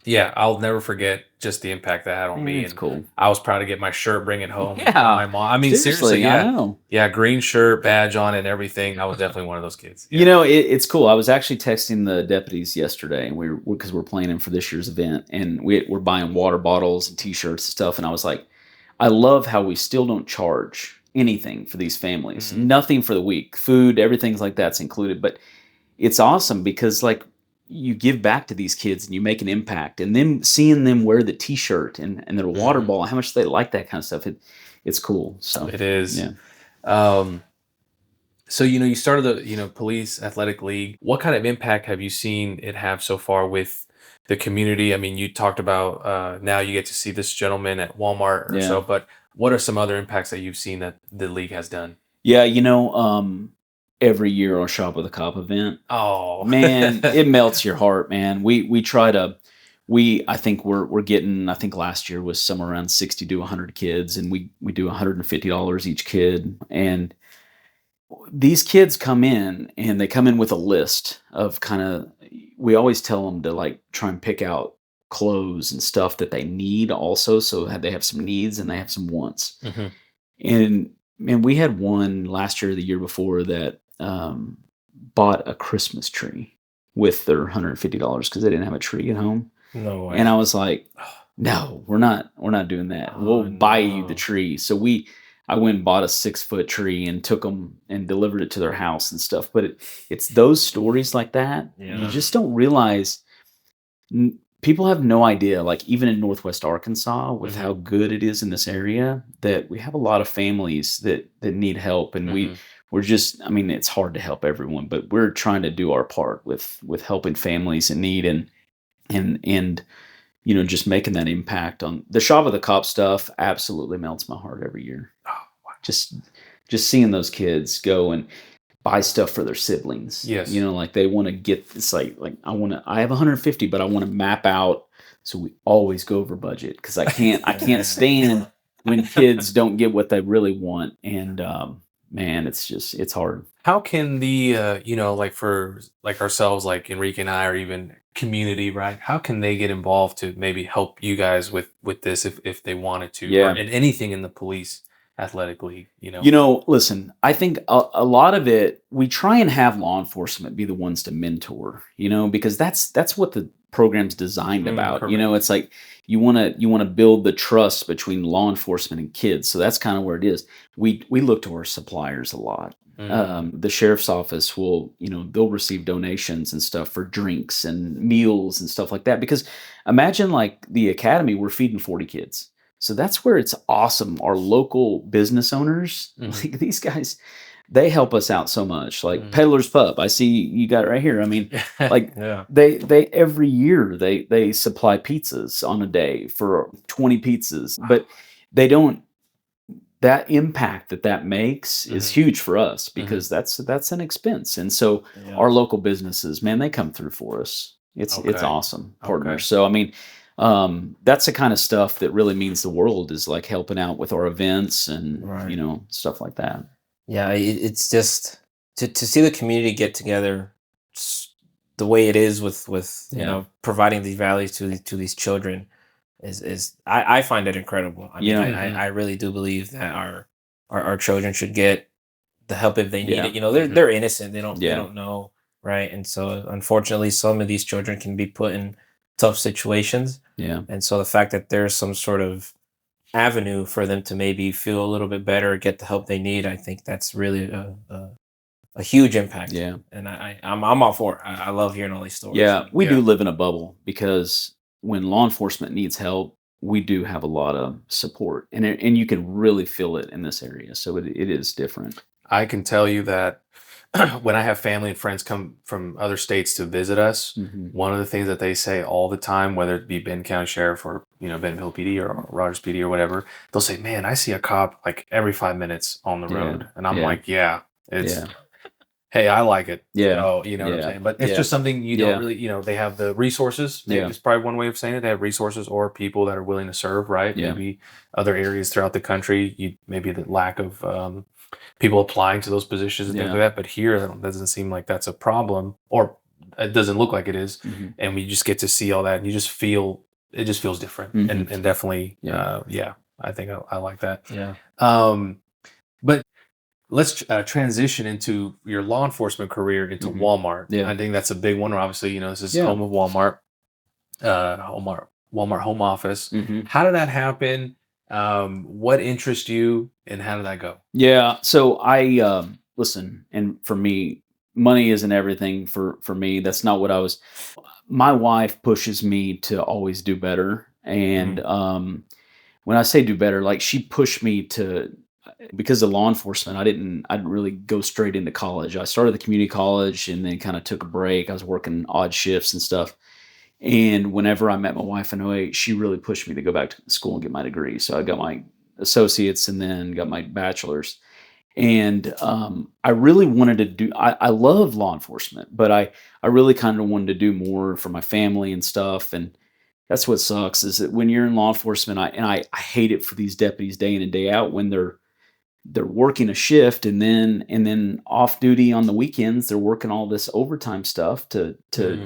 yeah, I'll never forget just the impact that had on me. It's And cool. I was proud to get my shirt, bring it home. Yeah. My mom. I mean, seriously, I yeah. know. Yeah, green shirt, badge on it, and everything. I was definitely one of those kids. It's cool. I was actually texting the deputies yesterday, and because we're planning for this year's event, and we're buying water bottles and T-shirts and stuff. And I was like, I love how we still don't charge anything for these families. Mhm. Nothing for the week, food, everything's like that's included. But it's awesome because like you give back to these kids and you make an impact, and then seeing them wear the T-shirt and their water Mhm. bottle, how much they like that kind of stuff. It's cool. So It is. Yeah. So you started the police athletic league. What kind of impact have you seen it have so far with the community? I mean, you talked about now you get to see this gentleman at Walmart or Yeah. so, but what are some other impacts that you've seen that the league has done? Yeah, every year our Shop with a Cop event, Oh man, it melts your heart, man. We try to I think we're getting, I think last year was somewhere around 60 to 100 kids, and we do $150 each kid. And these kids come in, and they come in with a list of we always tell them to like try and pick out clothes and stuff that they need also, so that they have some needs and they have some wants. hmm And man, we had one last year or the year before that bought a Christmas tree with their $150 because they didn't have a tree at home. No way. And I was like, no, we're not doing that. Oh, We'll buy you no. the tree. So I went and bought a 6-foot tree and took them and delivered it to their house and stuff. But it's those stories like that. Yeah. You just don't realize. People have no idea, like even in Northwest Arkansas, with Mhm. how good it is in this area, that we have a lot of families that need help, and Mhm. we're just, I mean, it's hard to help everyone, but we're trying to do our part with helping families in need, and just making that impact on the Shop of the Cop stuff. Absolutely melts my heart every year. Oh, wow. Just seeing those kids go and buy stuff for their siblings. Yes. Like they want to get, it's like I have 150, but I want to map out. So we always go over budget because I can't stand when kids don't get what they really want. And man, it's hard. How can the like for like ourselves, like Enrique and I, or even community, right? How can they get involved to maybe help you guys with this if they wanted to, Yeah. or in anything in the police athletic league? Listen, I think a lot of it, we try and have law enforcement be the ones to mentor, because that's what the program's designed about. Correct. It's like you want to build the trust between law enforcement and kids. So that's kind of where it is. We look to our suppliers a lot. The sheriff's office will, they'll receive donations and stuff for drinks and meals and stuff like that. Because imagine like the academy, we're feeding 40 kids. So that's where it's awesome. Our local business owners, like these guys, they help us out so much. Like Peddler's Pub, I see you got it right here. I mean, like Yeah. they every year they supply pizzas on a day for 20 pizzas, but they don't. that impact that makes is huge for us because that's an expense. And so Yeah. our local businesses, man, they come through for us. It's Okay. awesome partners. Okay. So I mean, that's the kind of stuff that really means the world, is like helping out with our events and Right. stuff like that. Yeah, it's just to see the community get together the way it is with providing these values to these children is I find it incredible. I mean, I really do believe that our children should get the help if they need Yeah. it. You know, they're innocent. They Yeah. don't know, right? And so unfortunately some of these children can be put in tough situations. Yeah. And so the fact that there's some sort of avenue for them to maybe feel a little bit better, get the help they need, I think that's really a huge impact. Yeah. And I'm all for it. I love hearing all these stories. Yeah, we Yeah. do live in a bubble because when law enforcement needs help, we do have a lot of support, and you can really feel it in this area. So it is different. I can tell you that when I have family and friends come from other states to visit us, one of the things that they say all the time, whether it be Benton County Sheriff or Bentonville PD or Rogers PD or whatever, they'll say, "Man, I see a cop like every 5 minutes on the road," and I'm like, "Yeah, it's." Yeah. Hey, I like it. Yeah. So, you know what I'm Yeah. saying? But it's Yeah. just something you Yeah. don't really, they have the resources. Maybe Yeah. it's probably one way of saying it. They have resources or people that are willing to serve, right? Yeah. Maybe other areas throughout the country, maybe the lack of people applying to those positions and things Yeah. like that. But here, it doesn't seem like that's a problem, or it doesn't look like it is. And we just get to see all that, and you just feel, it just feels different. And definitely, I think I like that. Yeah. But let's transition into your law enforcement career into Walmart. Yeah. I think that's a big one. Obviously, this is Yeah. home of Walmart, Walmart home office. How did that happen? What interests you, and how did that go? Yeah. So I listen, and for me, money isn't everything for me. That's not what I was. My wife pushes me to always do better, and when I say do better, like she pushed me to, because of law enforcement, I didn't really go straight into college. I started the community college and then kind of took a break. I was working odd shifts and stuff. And whenever I met my wife in '08, she really pushed me to go back to school and get my degree. So I got my associates and then got my bachelor's. And I really wanted to do, I love law enforcement, but I really kind of wanted to do more for my family and stuff. And that's what sucks, is that when you're in law enforcement, I hate it for these deputies day in and day out when they're working a shift and then off duty on the weekends, they're working all this overtime stuff to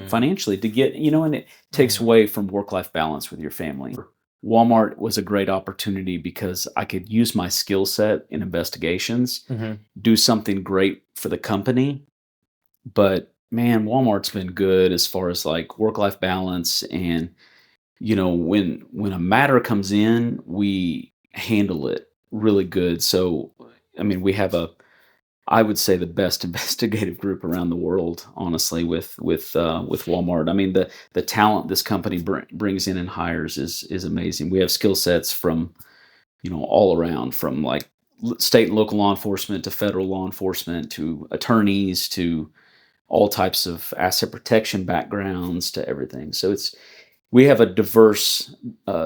financially to get, and it takes away from work-life balance with your family. Walmart was a great opportunity because I could use my skill set in investigations, do something great for the company. But man, Walmart's been good as far as like work-life balance, and when a matter comes in, we handle it really good. So, I mean, we have I would say the best investigative group around the world, honestly, with Walmart. I mean, the talent this company brings in and hires is amazing. We have skill sets from, all around, from like state and local law enforcement to federal law enforcement to attorneys to all types of asset protection backgrounds to everything. So we have a diverse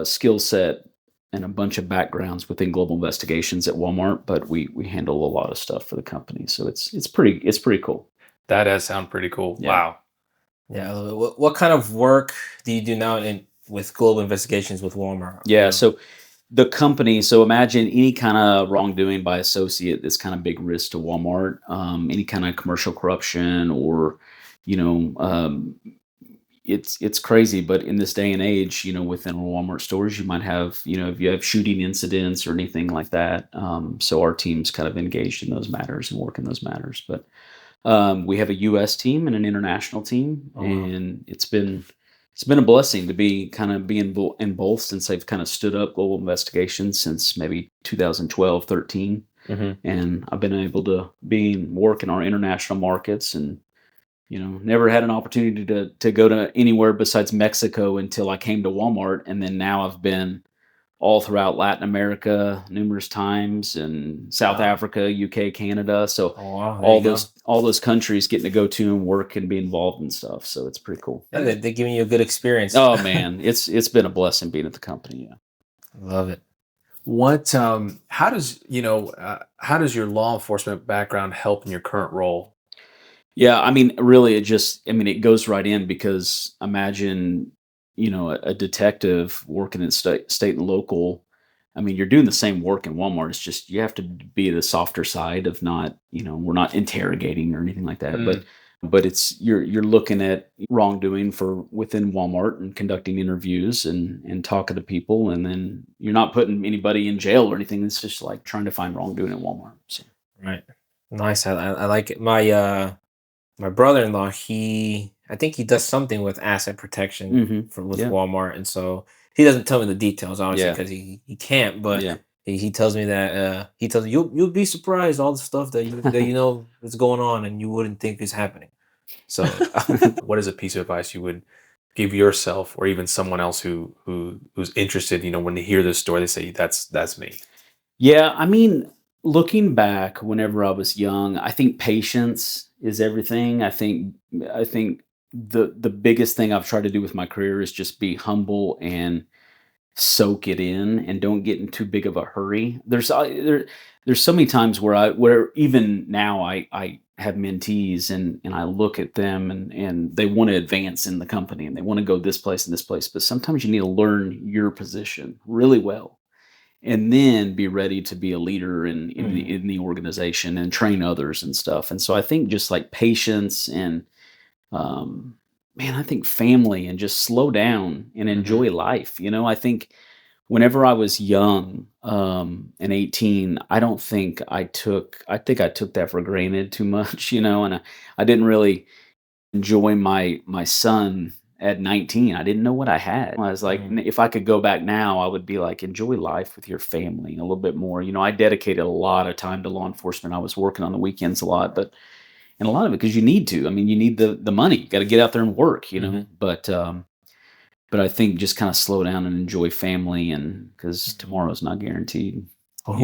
skill set and a bunch of backgrounds within global investigations at Walmart, but we handle a lot of stuff for the company. So it's pretty cool. That does sound pretty cool. Yeah. Wow. Yeah. What kind of work do you do now with global investigations with Walmart? Yeah. So the company, so imagine any kind of wrongdoing by associate that's kind of big risk to Walmart, any kind of commercial corruption or, it's crazy, but in this day and age, within Walmart stores, you might have, if you have shooting incidents or anything like that. So our team's kind of engaged in those matters and work in those matters. But we have a U.S. team and an international team, and it's been a blessing to be in both since they've kind of stood up global investigations since maybe 2012, 13. And I've been able to work in our international markets and never had an opportunity to go to anywhere besides Mexico until I came to Walmart. And then now I've been all throughout Latin America numerous times, and South Africa, UK, Canada. So all those countries getting to go to and work and be involved in stuff. So it's pretty cool. Yeah, they're giving you a good experience. Oh man, it's been a blessing being at the company. Yeah. Love it. How does, how does your law enforcement background help in your current role? Yeah, I mean, really, it goes right in because imagine, a detective working in state and local. I mean, you're doing the same work in Walmart. It's just you have to be the softer side of not, we're not interrogating or anything like that, Mm, but it's you're looking at wrongdoing for within Walmart and conducting interviews and talking to people, and then you're not putting anybody in jail or anything. It's just like trying to find wrongdoing at Walmart. So, Right. Nice. I like it. My brother-in-law, I think he does something with asset protection with yeah, Walmart, and so he doesn't tell me the details, obviously, yeah, because he can't. But yeah. he tells me that he tells me you'll be surprised all the stuff that you know is going on and you wouldn't think is happening. So what is a piece of advice you would give yourself or even someone else who's interested, when they hear this story, they say, that's me. Yeah, I mean, looking back, whenever I was young, I think patience is everything. I think the biggest thing I've tried to do with my career is just be humble and soak it in and don't get in too big of a hurry. There's so many times where even now I have mentees and I look at them and they want to advance in the company and they want to go this place and this place, but sometimes you need to learn your position really well and then be ready to be a leader in the Mhm. in the organization and train others and stuff. And so I think just like patience and um, man, I think family and just slow down and Hmm. enjoy life. I think whenever I was young and 18, I think I took that for granted too much, and I didn't really enjoy my son at 19. I didn't know what I had. I was like, Mhm. If I could go back now, I would be like, enjoy life with your family a little bit more. I dedicated a lot of time to law enforcement. I was working on the weekends a lot, and a lot of it because you need to. I mean, you need the money. You got to get out there and work. Hmm. But I think just kind of slow down and enjoy family, and because Mhm. tomorrow's not guaranteed. Oh,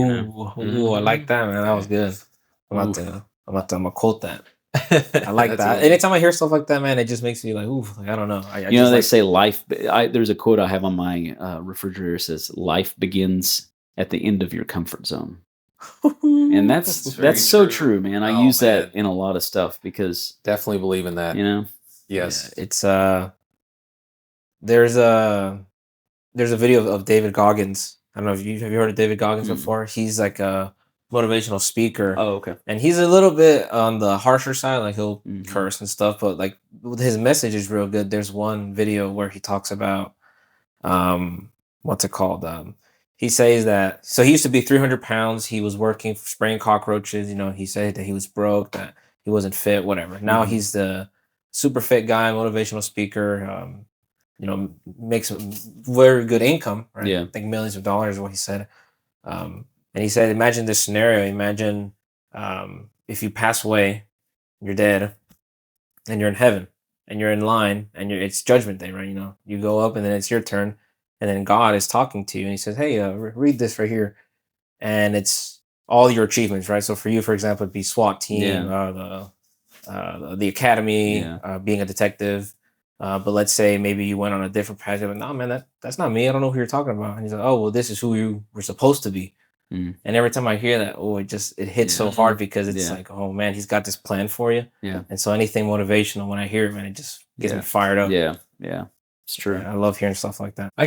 I like that, man. That was Okay. good. Oof. I'm gonna quote that. I like That's that. a Anytime I hear stuff like that, man, it just makes me like, ooh, like, I don't know. I You know, just they like. say life. There's a quote I have on my refrigerator says, "Life begins at the end of your comfort zone," and It's that's very so true. true, man. I Oh use that man, in a lot of stuff because definitely believe in that. you know. Yeah, Yes. it's there's a there's a video of David Goggins. I don't know if you have you heard of David Goggins Mm. before. He's like a motivational speaker, Oh, okay. and he's a little bit on the harsher side. Like he'll Hmm. curse and stuff, but like his message is real good. There's one video where he talks about um what's it called he says that so he used to be 300 pounds. He was working spraying cockroaches. He said that he was broke, that he wasn't fit, whatever. Now Hmm. he's the super fit guy, motivational speaker. Makes a very good income, right? I Yeah. think millions of dollars is what he said. And he said, imagine this scenario. Imagine if you pass away, you're dead, and you're in heaven, and you're in line, and it's judgment day, right? You go up, and then it's your turn, and then God is talking to you, and He says, "Hey, read this right here," and it's all your achievements, right? So for you, for example, it'd be SWAT team, Yeah. the academy, Yeah. being a detective. But let's say maybe you went on a different path. You're like, no, man, that's not me. I don't know who you're talking about. And he's like, oh, well, this is who you were supposed to be. Mm. And every time I hear that, oh, it hits Yeah. so hard because it's Yeah. like, oh man, he's got this plan for you. Yeah. And so anything motivational, when I hear it, man, it just gets me Yeah. fired up. Yeah. Yeah. It's true. Yeah, I love hearing stuff like that. I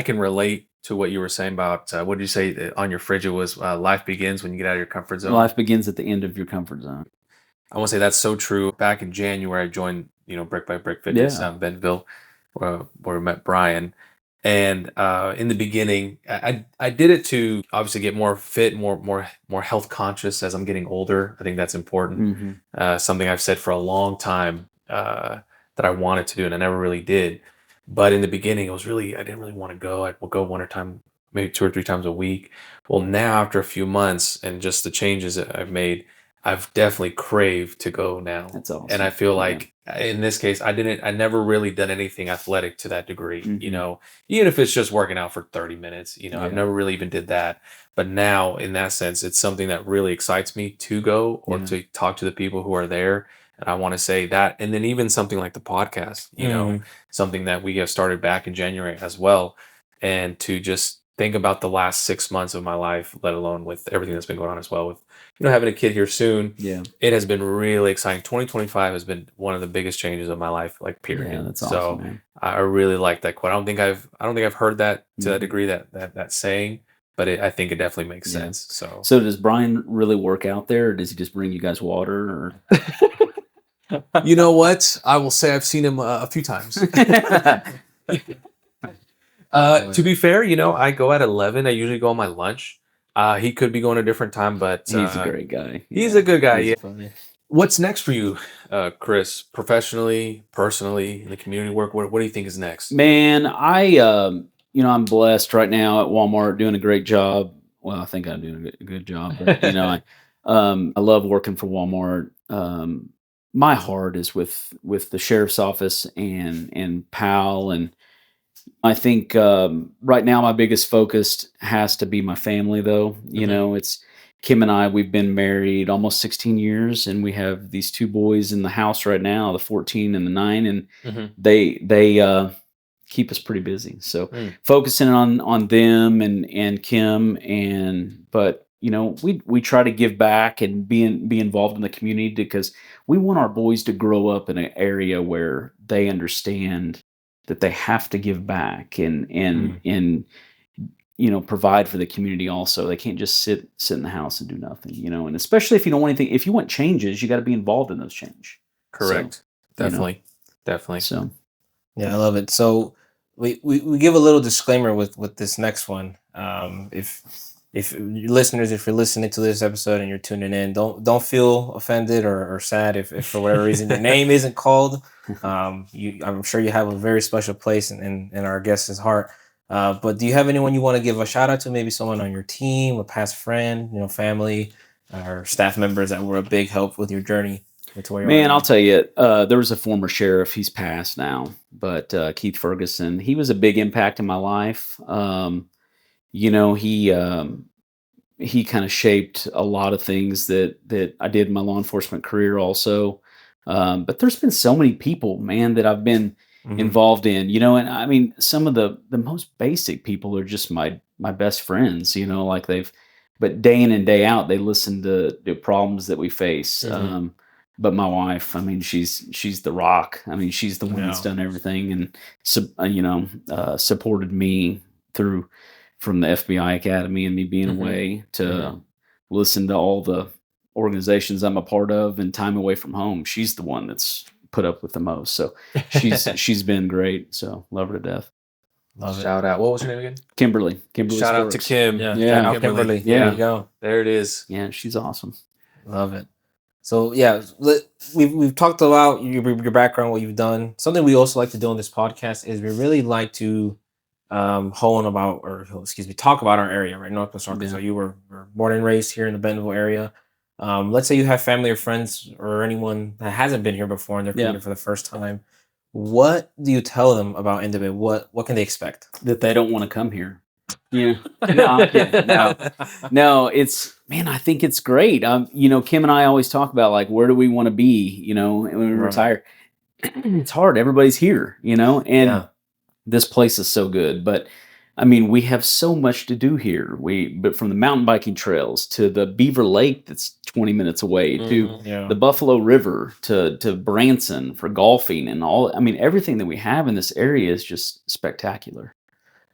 can relate to what you were saying about what did you say on your fridge? It was life begins when you get out of your comfort zone. Life begins at the end of your comfort zone. I want to say that's so true. Back in January, I joined, Brick by Brick Fitness Yeah. out in Bentonville, where we met Brian. And in the beginning, I did it to obviously get more fit, more health conscious as I'm getting older. I think that's important. Hmm. Something I've said for a long time that I wanted to do, and I never really did. But in the beginning, I didn't really want to go. I'd go one or time, maybe 2 or 3 times a week. Well, now after a few months and just the changes that I've made, I've definitely craved to go now. That's And I awesome. feel Yeah. like in this case, I never really done anything athletic to that degree, Hmm. even if it's just working out for 30 minutes, I've Yeah. never really even did that. But now in that sense, it's something that really excites me to go or Yeah. to talk to the people who are there. And I want to say that. And then even something like the podcast, Mm, something that we have started back in January as well. And to just think about the last 6 months of my life, let alone with everything that's been going on as well with, having a kid here soon. Yeah. It has been really exciting. 2025 has been one of the biggest changes of my life, like period. Yeah, that's So awesome, man. I really like that quote. I don't think I've heard that to that Mhm. degree, that saying, but I think it definitely makes Yeah. sense. So So does Brian really work out there, or does he just bring you guys water? Or you know what? I will say I've seen him a few times. To be fair, I go at 11. I usually go on my lunch. He could be going a different time, but he's a great guy. he's a good guy. He's Yeah. funny. What's next for you, Chris? Professionally, personally, in the community work? What do you think is next? Man, I'm blessed right now at Walmart, doing a great job. Well, I think I'm doing a good job, but I love working for Walmart. My heart is with the sheriff's office and PAL, and I think right now my biggest focus has to be my family, though. It's Kim and I. We've been married almost 16 years, and we have these two boys in the house right now, the 14 and the 9, and Mhm. they keep us pretty busy. So focusing on them and Kim, but we try to give back and be involved in the community because we want our boys to grow up in an area where they understand that they have to give back and provide for the community. Also, they can't just sit in the house and do nothing. And especially if you don't want anything, if you want changes, you got to be involved in those change. Correct. Definitely. Definitely. So Yeah, I love it. So we give a little disclaimer with this next one. If your listeners, if you're listening to this episode and you're tuning in, don't feel offended or sad if for whatever reason your name isn't called. I'm sure you have a very special place in our guest's heart. But do you have anyone you want to give a shout out to? Maybe someone on your team, a past friend, family, or staff members that were a big help with your journey to where you are Man, now? I'll tell you, there was a former sheriff. He's passed now, but Keith Ferguson. He was a big impact in my life. You know, he kind of shaped a lot of things that I did in my law enforcement career also. But there's been so many people, man, that I've been Mhm. involved in, and I mean, some of the most basic people are just my best friends, like but day in and day out, they listen to the problems that we face. Mhm. But my wife, I mean, she's the rock. I mean, she's the one that's Yeah. done everything and supported me through from the FBI Academy and me being Mhm. away to Mhm. listen to all the organizations I'm a part of and time away from home. She's the one that's put up with the most. So she's been great. So love her to death. Love it. Shout out. What was your name again? Kimberly Shout out to Sparks. Kim. Yeah, Yeah. shout out Kimberly. Yeah. There you go. There it is. Yeah, she's awesome. Love it. So yeah, we've talked about your background, what you've done. Something we also like to do on this podcast is we really like to talk about our area, right? Northwest Arkansas. Yeah. You were born and raised here in the Bentonville area. Let's say you have family or friends or anyone that hasn't been here before and they're coming Yeah. here for the first time. What do you tell them about NWA? What can they expect? That they don't want to come here. Yeah. No, I'm kidding. No, I think it's great. Kim and I always talk about like, where do we want to be, when we Right. retire. It's hard. Everybody's here, and Yeah. this place is so good. But I mean, we have so much to do here. But from the mountain biking trails to the Beaver Lake that's 20 minutes away to Mhm. Yeah. the Buffalo River to Branson for golfing and all. I mean, everything that we have in this area is just spectacular.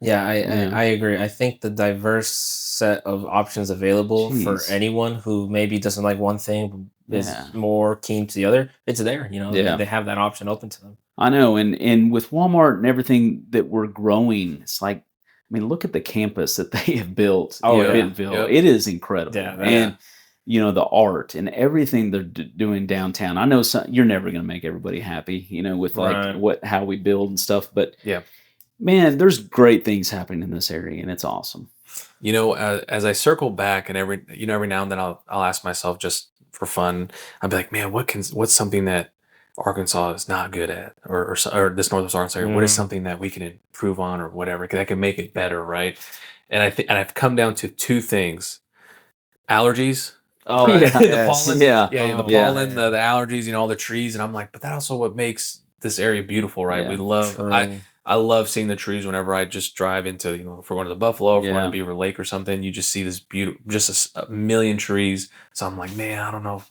Yeah, Yeah. I agree. I think the diverse set of options available for Jeez. anyone who maybe doesn't like one thing is Yeah. more keen to the other, it's there. Yeah. They have that option open to them. I know, and with Walmart and everything that we're growing, it's like, I mean, look at the campus that they have built Oh, in yeah. Bentonville. Yep. It is incredible, Yeah, and the art and everything they're doing downtown. I know you're never going to make everybody happy, with like Right. how we build and stuff, but Yeah. man, there's great things happening in this area, and it's awesome. As I circle back and every now and then I'll ask myself just for fun, I'll be like, man, what's something that Arkansas is not good at, or this Northwest Arkansas area, what is Mhm. something that we can improve on or whatever that can make it better, right? And I've come down to two things: allergies. Oh, Yeah. The yes. pollen, Yeah. the Oh, pollen, yeah. the allergies, all the trees, and I'm like, but that also what makes this area beautiful, right? Yeah. We love. True. I love seeing the trees whenever I just drive into, if we're going to the Buffalo, if we're going Yeah. to Beaver Lake or something, you just see this beautiful, just a million trees. So I'm like, man, I don't know.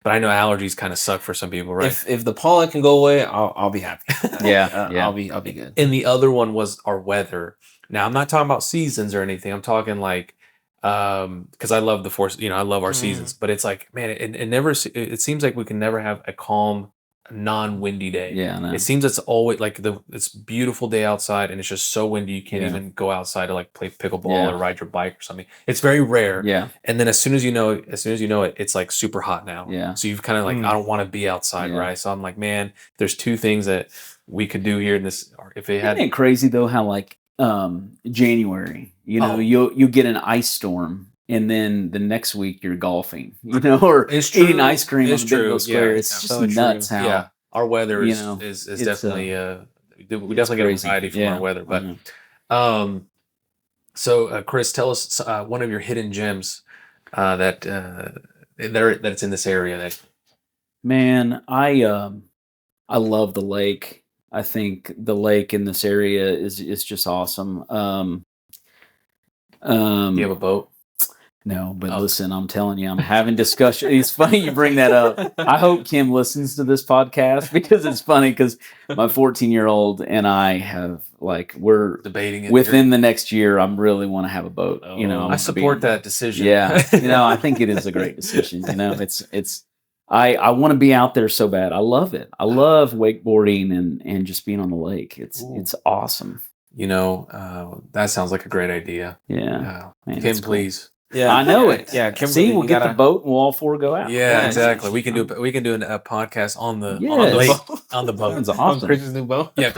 But I know allergies kind of suck for some people, right? If the pollen can go away, I'll be happy. Yeah, yeah. I'll be good. And the other one was our weather. Now I'm not talking about seasons or anything. I'm talking like, because I love the force, I love our seasons, but it's like, man, it never, it seems like we can never have a calm, non-windy day. Yeah, I know. It seems it's always like it's beautiful day outside and it's just so windy you can't Yeah. even go outside to like play pickleball Yeah. or ride your bike or something. It's very rare. Yeah, And then as soon as you know it, it's like super hot now. Yeah. So you've kind of like, I don't want to be outside, Yeah. right? So I'm like, man, there's two things that we could do here in this, or if they had isn't it crazy though how like January, Oh. you'll get an ice storm, and then the next week you're golfing, or It's eating true. ice cream It's on the Big true. Wheel Square. Yeah, It's yeah. just So true. nuts how yeah, our weather you is know, is it's, definitely we definitely get a crazy. variety from Yeah, our weather. I know. But so Chris, tell us one of your hidden gems that it's in this area. That Man, I love the lake. I think the lake in this area is just awesome. do you have a boat? No, but Oh. listen, I'm telling you, I'm having discussion. It's funny you bring that up. I hope Kim listens to this podcast because it's funny because my 14-year-old and I have we're Debating it within the next year. I'm really want to have a boat. Oh. I I wanna support be- that decision. Yeah, I think it is a great decision. It's I want to be out there so bad. I love it. I love wakeboarding and just being on the lake. It's Ooh. it's awesome. That sounds like a great idea. Yeah, man, Kim, that's cool. please. Yeah, I know it. Yeah, Kimberly, See, we'll you get gotta- the boat and we'll all four go out. Yeah, Yeah, exactly. We can do a podcast on the Yes. lake, on the boat. Sounds on awesome. Chris's new boat. Yeah,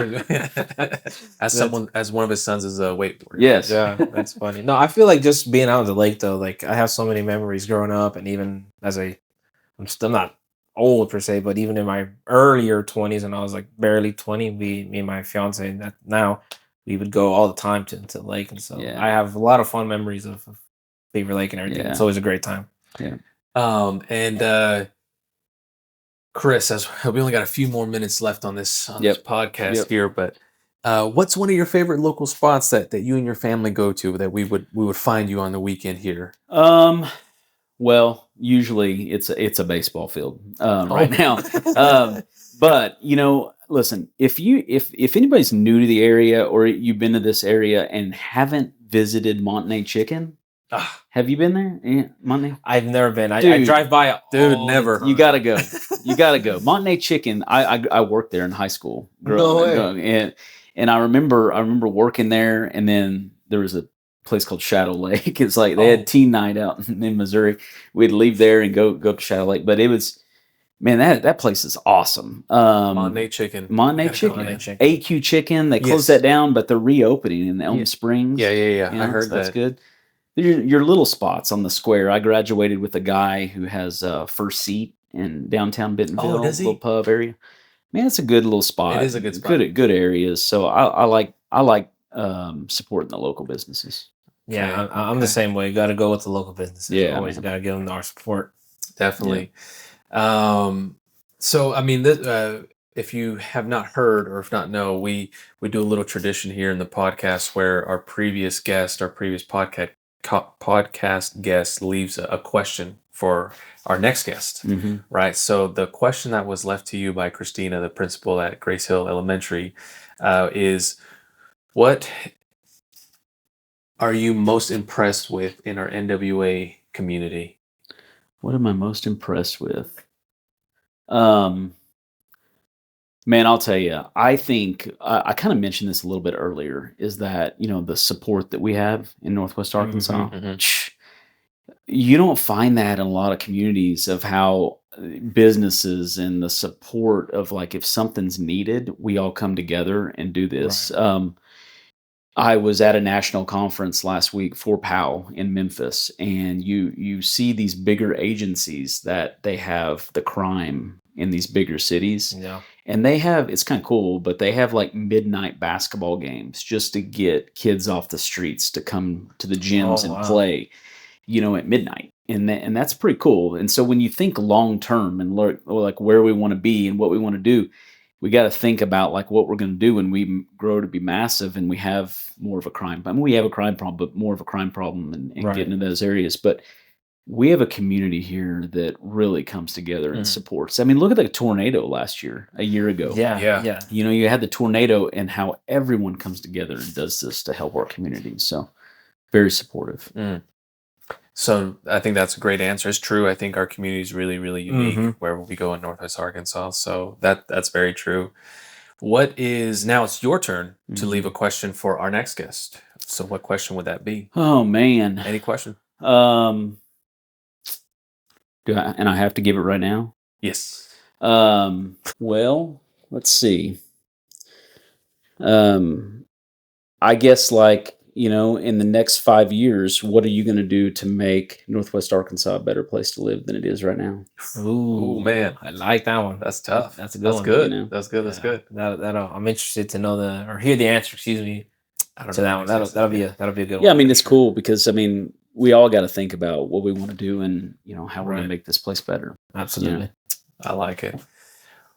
as one of his sons is a wakeboarder. Yes. Yeah, that's funny. No, I feel like just being out on the lake though, like I have so many memories growing up, and even I'm still not old per se, but even in my earlier 20s, and I was like barely 20, me and my fiance, and that now we would go all the time to the lake, and so Yeah. I have a lot of fun memories of Beaver Lake and everything. Yeah. It's always a great time. And Chris, as we only got a few more minutes left on this podcast Yep. here, but what's one of your favorite local spots that you and your family go to that we would find you on the weekend here? Well, usually it's a baseball field Oh. right now. But listen, if anybody's new to the area or you've been to this area and haven't visited Montney Chicken, have you been there? Yeah, Montney? I've never been. I Dude. drive by it. Dude, all the never. time. You gotta go. You gotta go. Montney Chicken. I worked there in high school. No way. And I remember working there, and then there was a place called Shadow Lake. It's like they had teen night out in Missouri. We'd leave there and go to Shadow Lake. But it was, man, that place is awesome. Montney Chicken. Montney Gotta go, Chicken. man. AQ Chicken. They closed Yes. that down, but they're reopening in Elm Springs. Yeah. You I know, heard so that's that. good. Your little spots on the square. I graduated with a guy who has First Seat in downtown Bentonville, Oh, does he? little pub area. Man, it's a good little spot. It is a good spot. Good areas. So I like supporting the local businesses. Yeah, Okay, I'm okay. the same way. Got to go with the local businesses. Yeah, Always man. got to give them our support. Definitely. So I mean, if you have not heard or if not know, we do a little tradition here in the podcast where our previous podcast guest leaves a question for our next guest, Mm-hmm. right? So the question that was left to you by Christina, the principal at Grace Hill Elementary, is what are you most impressed with in our NWA community? What am I most impressed with? Man, I'll tell you, I think I kind of mentioned this a little bit earlier, is that, the support that we have in Northwest Arkansas. You don't find that in a lot of communities of how businesses and the support of like, if something's needed, we all come together and do this. I was at a national conference last week for POW in Memphis, and you see these bigger agencies that they have the crime in these bigger cities. Yeah. And it's kind of cool, but they have like midnight basketball games just to get kids off the streets to come to the gyms and play, at midnight. And that's pretty cool. And so when you think long term and look like where we want to be and what we want to do, we got to think about like what we're going to do when we grow to be massive and we have more of a crime. I mean, we have a crime problem, but more of a crime problem and Right. getting into those areas. But we have a community here that really comes together and supports. I mean, look at the tornado a year ago. Yeah. You know, you had the tornado and how everyone comes together and does this to help our community. So very supportive. So I think that's a great answer. It's true. I think our community is really, really unique where we go in Northwest Arkansas. So that's very true. Now it's your turn to leave a question for our next guest. So what question would that be? Oh man. Any question? And I have to give it right now? Yes. Well, let's see. I guess in the next 5 years, what are you going to do to make Northwest Arkansas a better place to live than it is right now? Ooh, man. I like that one. That's tough. That's a good one. Good. You know? That's good. That's good. I'm interested to know hear the answer. Excuse me. I don't to know. that one. That'll be a good one. Yeah, I mean, it's cool because we all got to think about what we want to do and how we're going to make this place better. Absolutely. I like it.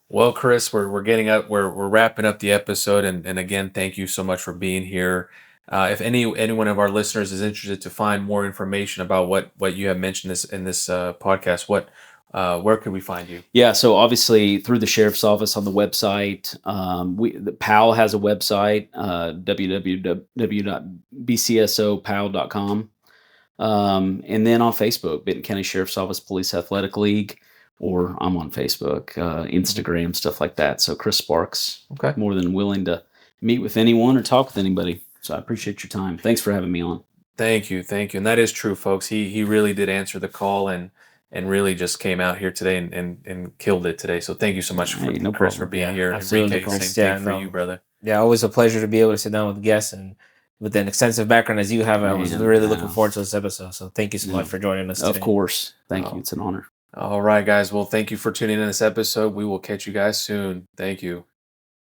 Well, Chris, we're getting up. We're wrapping up the episode, and again, thank you so much for being here. If any one of our listeners is interested to find more information about what you have mentioned in this podcast, where could we find you? Yeah, so obviously through the sheriff's office on the website. The PAL has a website, www.bcsopal.com, and then on Facebook, Benton County Sheriff's Office Police Athletic League. Or I'm on Facebook, Instagram, stuff like that. So Chris Sparks, more than willing to meet with anyone or talk with anybody. So I appreciate your time. Thanks for having me on. Thank you. And that is true, folks. He really did answer the call and really just came out here today and killed it today. So thank you so much, Chris, for being here. Absolutely, Enrique, same thing for you, brother. Yeah, always a pleasure to be able to sit down with guests and with an extensive background as you have. I was really looking forward to this episode. So thank you so much for joining us today. Of course. Thank you. It's an honor. All right, guys. Well, thank you for tuning in this episode. We will catch you guys soon. Thank you.